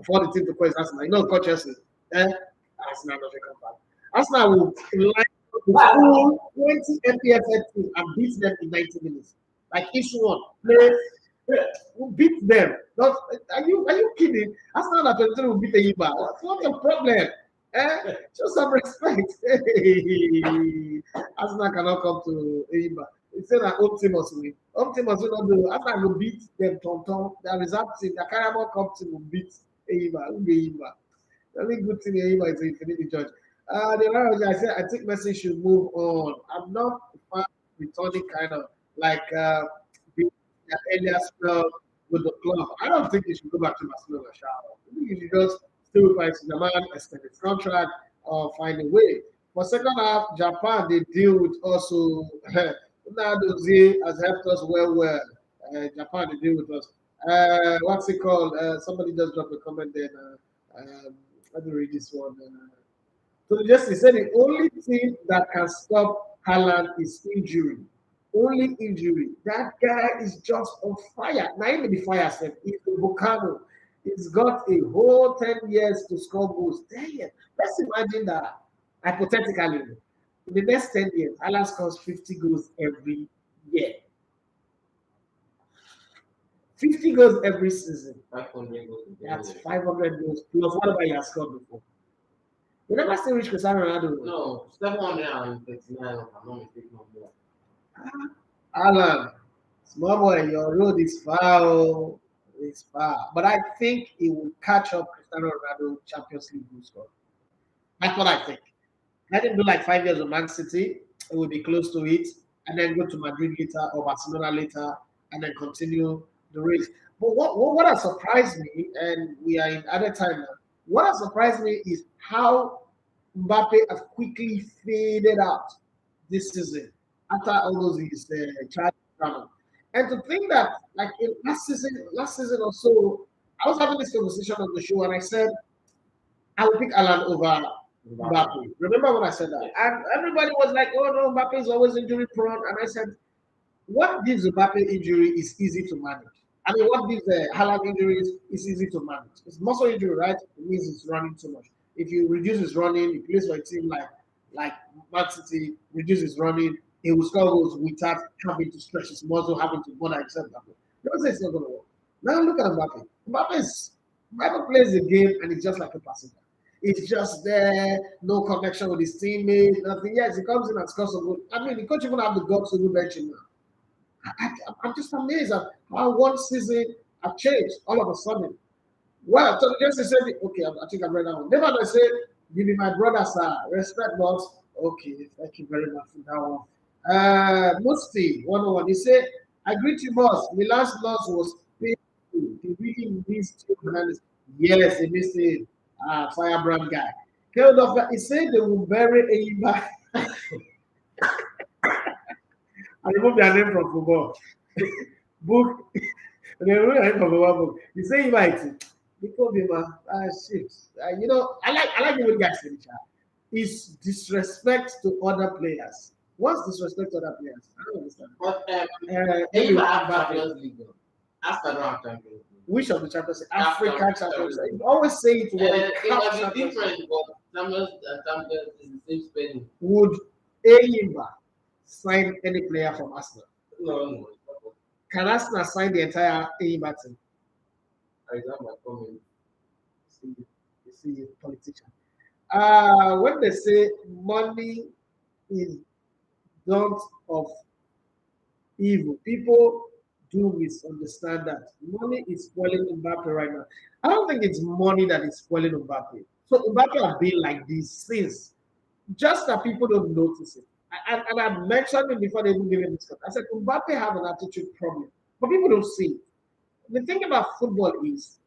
For the team to quit Arsenal, you know, coach Chelsea. Arsenal doesn't come back. Arsenal will line the full 20 MPFL team and beat them in 90 minutes. Like each one play, will beat them. Not, are you kidding? Arsenal at 23 will beat Eyimba. What's the problem? Show some respect. Arsenal cannot come to Eyimba. It's saying that home team must win. Home team must win. Arsenal will beat them. Their reserve team, the Carabao Cup team will beat Eyimba. Who be Eyimba? The only good thing Eyimba is Infinity Judge. I said I think Messi should move on. I'm not a fan of returning kind of like being that earlier spell with the club. I don't think he should go back to Barcelona. I think he should just stay with Paris Saint-Germain, extend his contract, or find a way. For second half, Japan they deal with also. Nadozie has helped us well. Japan they deal with us. What's it called? Somebody just dropped a comment there. Let me read this one. So just he said the only thing that can stop Haaland is injury. Only injury. That guy is just on fire. Not even the fire set. He's a volcano. He's got a whole 10 years to score goals. 10 years. Let's imagine that hypothetically, in the next 10 years, Haaland scores 50 goals every year. 50 goals every season. 500 goals. That's 500 goals plus whatever he has scored before. You never see Rich Cristiano Ronaldo. No, 739 if I'm not mistaken. More. Alan, small boy, your road is far. It's far. But I think he will catch up Cristiano Ronaldo Champions League goal score. That's what I think. Let him do like 5 years of Man City, it will be close to it, and then go to Madrid later or Barcelona later, and then continue the race. But what has surprised me, and we are in other time now, what has surprised me is how Mbappe has quickly faded out this season after all those years, child drama. And to think that, like last season or so, I was having this conversation on the show, and I said I would pick Alan over Mbappe. Remember when I said that? And everybody was like, "Oh no, Mbappe is always injury prone," and I said, "What gives Mbappe injury is easy to manage." I mean, what gives Haaland injuries is easy to manage. It's muscle injury, right? It means he's running too much. If you reduce his running, he plays for a team like Man City, reduce his running, he will score goals without having to stretch his muscle, having to bother himself. Don't say it's not going to work. Now look at Mbappe. Mbappe plays the game and he's just like a passenger. He's just there, no connection with his teammates, nothing. Yes, he comes in and scores a goal. I mean, he can't even have the guts to do benching now. I'm just amazed at how one season have changed all of a sudden. Well, so just said, okay, I think I read that one. Never I said, give me my brother, sir. Respect, boss. Okay, thank you very much for that one. Musti, 101. He said, I greet you, boss. Milan's loss was painful. He really missed Theo Hernandez. Yes, he missed it. Firebrand guy. He said they will bury Eyimba. I remove your name from football. Book. They remove your name from football book. You say invite. Because shit. I like the way guys say it. Is disrespect to other players. What's disrespect to other players? I don't understand. But Maybe you have Mbappe. Champions League. After the Champions League. Which of the Champions League? African African Champions Champions League. You always say it when It might be different, but Champions and Champions is the same spelling. Would Eyimba sign any player from Arsenal? No. Can Arsenal sign the entire Eyimba team? I got my comment. You see, politician. When they say money is not of evil, people do misunderstand that. Money is spoiling Mbappe right now. I don't think it's money that is spoiling Mbappe. So Mbappe have been like this since, just that people don't notice it. And I mentioned it before they even give him this cut. I said Mbappe have an attitude problem, but people don't see it. The thing about football is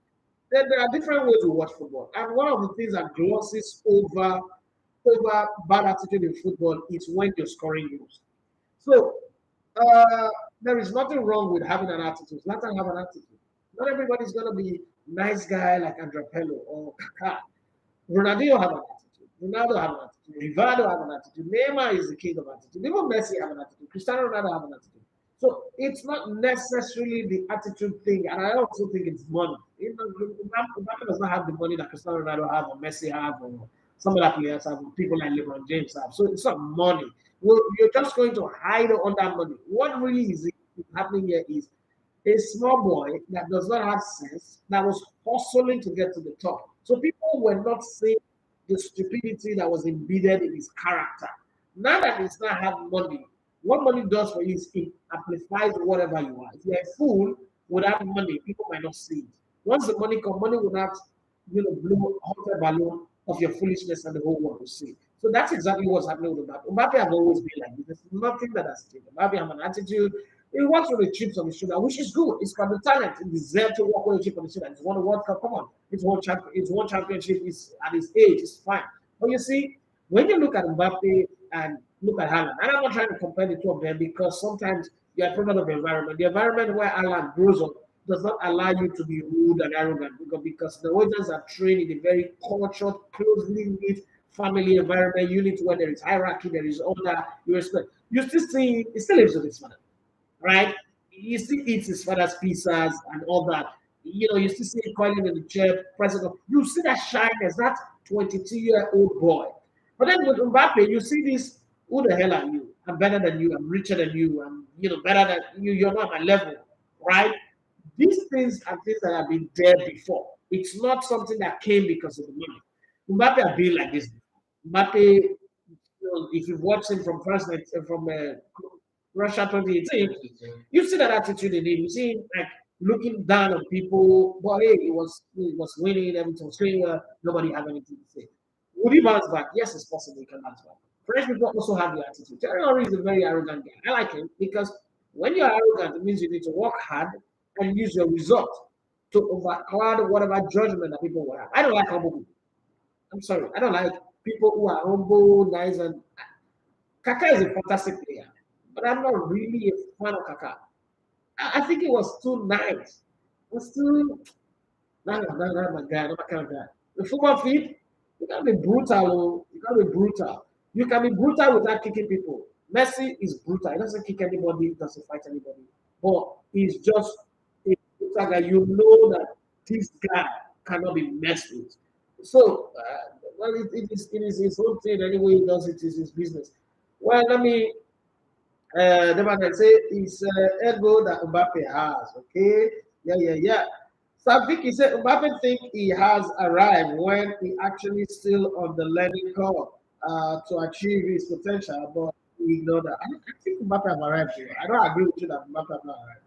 that there are different ways to watch football, and one of the things that glosses over bad attitude in football is when you're scoring goals. So there is nothing wrong with having an attitude. Let them have an attitude. Not everybody's gonna be nice guy like Andrea Pirlo or Kaká. Ronaldinho have an attitude. Ronaldo have an attitude. Rivaldo have an attitude. Neymar is the king of attitude. Even Messi have an attitude. Cristiano Ronaldo have an attitude. So it's not necessarily the attitude thing, and I also think it's money. Mbappe does not have the money that Cristiano Ronaldo have, or Messi have, or some other players have, or people like LeBron James have. So it's not money. Well, you're just going to hide on that money. What really is happening here is a small boy that does not have sense that was hustling to get to the top. So people were not seeing the stupidity that was embedded in his character. Now that he's not have money, what money does for you is it amplifies whatever you are. If you're a fool without money, people might not see it. Once the money comes, money will not, blow a hot air balloon of your foolishness and the whole world will see. So that's exactly what's happening with Mbappe. Mbappe have always been like this. There's nothing that has changed. Mbappe have an attitude. He works with the chips on the shoulder, which is good. It's got the talent. He deserves to work with the chip on the shoulder. He's won a World Cup. Come on. It's one championship. It's at his age. It's fine. But you see, when you look at Mbappe and look at Haaland, and I'm not trying to compare the two of them because sometimes you're a product of the environment. The environment where Haaland grows up does not allow you to be rude and arrogant because the Norwegians are trained in a very cultured, closely knit family environment unit where there is hierarchy, there is order, you respect. You still see, he still lives with his father, right? He still eats his father's pizzas and all that. You still see him calling in the chair, president. You see that shyness, that 22-year-old boy. But then with Mbappe, you see this, who the hell are you? I'm better than you, I'm richer than you, I'm better than you, you're not my level, right? These things are things that have been there before. It's not something that came because of the money. Mbappe have been like this. Mbappe, if you've watched him from Russia 2018, you see that attitude in him. You see him like looking down on people. But hey, he was winning, everything was going well. Nobody had anything to say. Would he bounce back? Yes, it's possible he can bounce back. French people also have the attitude. Thierry Henry is a very arrogant guy. I like him because when you're arrogant, it means you need to work hard and use your result to overcloud whatever judgment that people will have. I don't like humble people. I'm sorry. I don't like people who are humble, nice, and Kaká is a fantastic player, but I'm not really a fan of Kaká. I think it was too nice. It was too not my guy, not my kind of guy. The football field, you can't be brutal. You can't be brutal. You can be brutal without kicking people. Messi is brutal. He doesn't kick anybody. He doesn't fight anybody. But he's just a brutal guy. You know that this guy cannot be messed with. So, well, it is his own thing. Anyway, he does it. It's his business. Well, let me. The man can say it's ego that Mbappe has. Okay. Yeah. So Vicky said Mbappe think he has arrived when he actually still on the learning curve to achieve his potential, but we ignore that. I think Mbappe have arrived here. I don't agree with you that Mbappe have not arrived.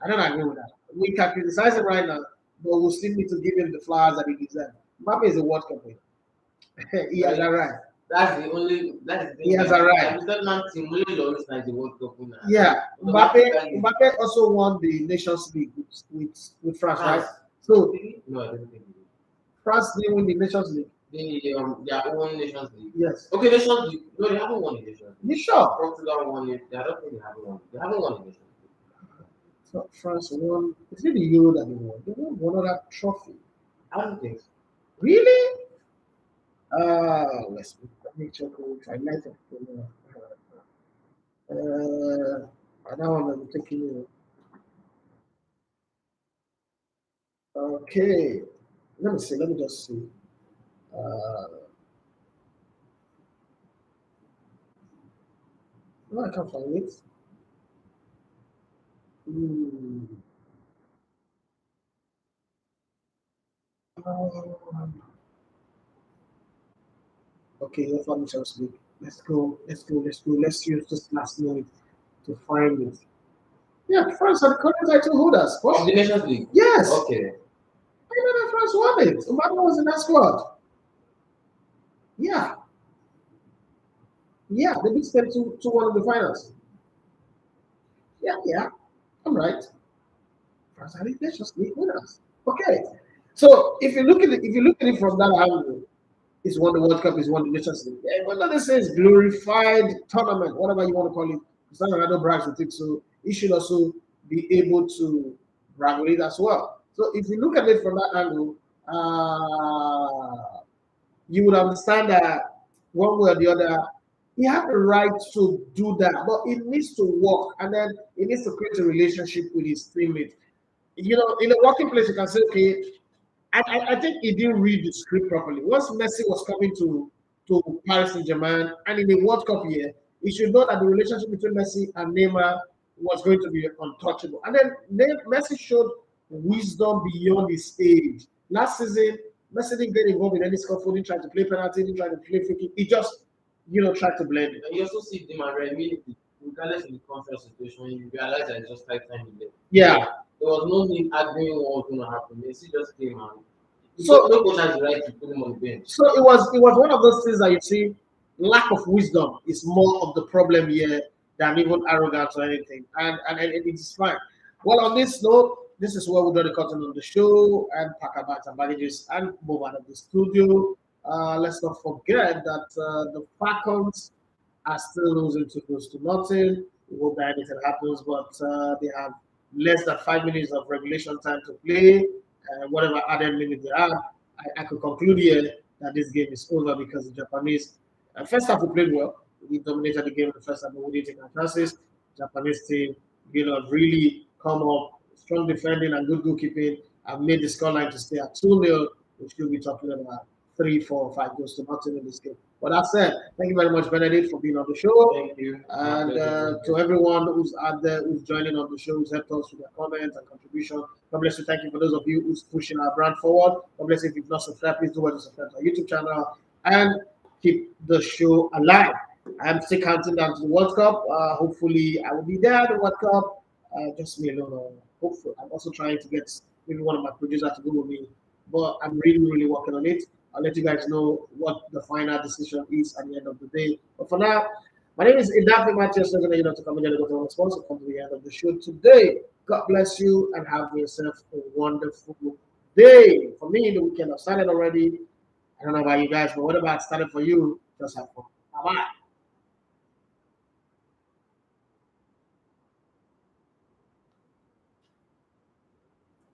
I don't agree with that. We can criticize him right now, but we'll still need to give him the flowers that he deserves. Mbappe is a World Cup winner. He has arrived. That's the only. That's the thing. He has arrived. That man team really always like the World Cup winner. Yeah, Mbappe also won the Nations League with France, right? So no, I don't think. France didn't win the Nations League. their own Nations League. Yes. Okay, Nations League. No, they haven't won the Nations League. You sure? Portugal won it. I don't think they haven't won. They haven't won the Nations League. So France won. Is it the Euro that they won? They won one other trophy. I don't think so. Really? Let me check if I like it. That one I'm taking you. Okay. Let me see. Let me just see. No, I can't find it. Okay, UEFA Champions League. Let's go. Let's go. Let's go. Let's use this last minute to find it. Yeah, France are the current title holders. Of the Nations League. Yes. Okay. I know that France won it. Mbappe was in that squad. Yeah. Yeah, they beat them to one of the finals. Yeah. I'm right. France are the Nations League winners. Okay. So if you look at it from that angle, it's won the World Cup, it's won the Nations League. Yeah, but not this is glorified tournament, whatever you want to call it. Cristiano Ronaldo brags with it, so he should also be able to brag with it as well. So if you look at it from that angle, you would understand that one way or the other, he had the right to do that, but it needs to work, and then he needs to create a relationship with his teammates. You know, in a working place, you can say, okay, I think he didn't read the script properly. Once Messi was coming to Paris Saint-Germain and in the World Cup year, he should know that the relationship between Messi and Neymar was going to be untouchable. And then Messi showed wisdom beyond his age. Last season, Messi didn't get involved in any scaffolding, tried to play penalty, didn't try to play free kick. He just, tried to blend it. And you also see them and immediately, regardless of the contract situation, you realize that it's just 5 times a day. Yeah. There was no need arguing what was going to happen. Messi just came and So no coach has the right to put him on the bench. So it was one of those things that you see, lack of wisdom is more of the problem here than even arrogance or anything. And it's fine. Well, on this note, this is where we do the cutting on the show and pack our bags and baggages and move out of the studio. Let's not forget that the Falcons are still losing 2-0. We hope that anything happens, but they have less than 5 minutes of regulation time to play. Whatever added minutes they have, I could conclude here that this game is over because the Japanese, first half we played well. We dominated the game in the first half, but we didn't take our chances. Japanese team, really come up, strong defending and good goalkeeping, and made the scoreline to stay at 2-0, which we'll be talking about 3, 4, 5 goals to nothing in this game. But that said, thank you very much, Benedict, for being on the show. Thank you. And to everyone who's out there, who's joining on the show, who's helped us with their comments and contribution. God bless you. Thank you for those of you who's pushing our brand forward. God bless you. If you've not subscribed, please do well to subscribe to our YouTube channel and keep the show alive. I'm still counting down to the World Cup. Hopefully, I will be there at the World Cup. Just me alone. Hopefully, I'm also trying to get maybe one of my producers to go with me. But I'm really working on it. I'll let you guys know what the final decision is at the end of the day. But for now, my name is Idafi Matthias. I'm going to come and go to sponsor. Come to the end of the show today. God bless you and have yourself a wonderful day. For me, the weekend has started already. I don't know about you guys, but whatever it started for you, just have fun. Bye-bye.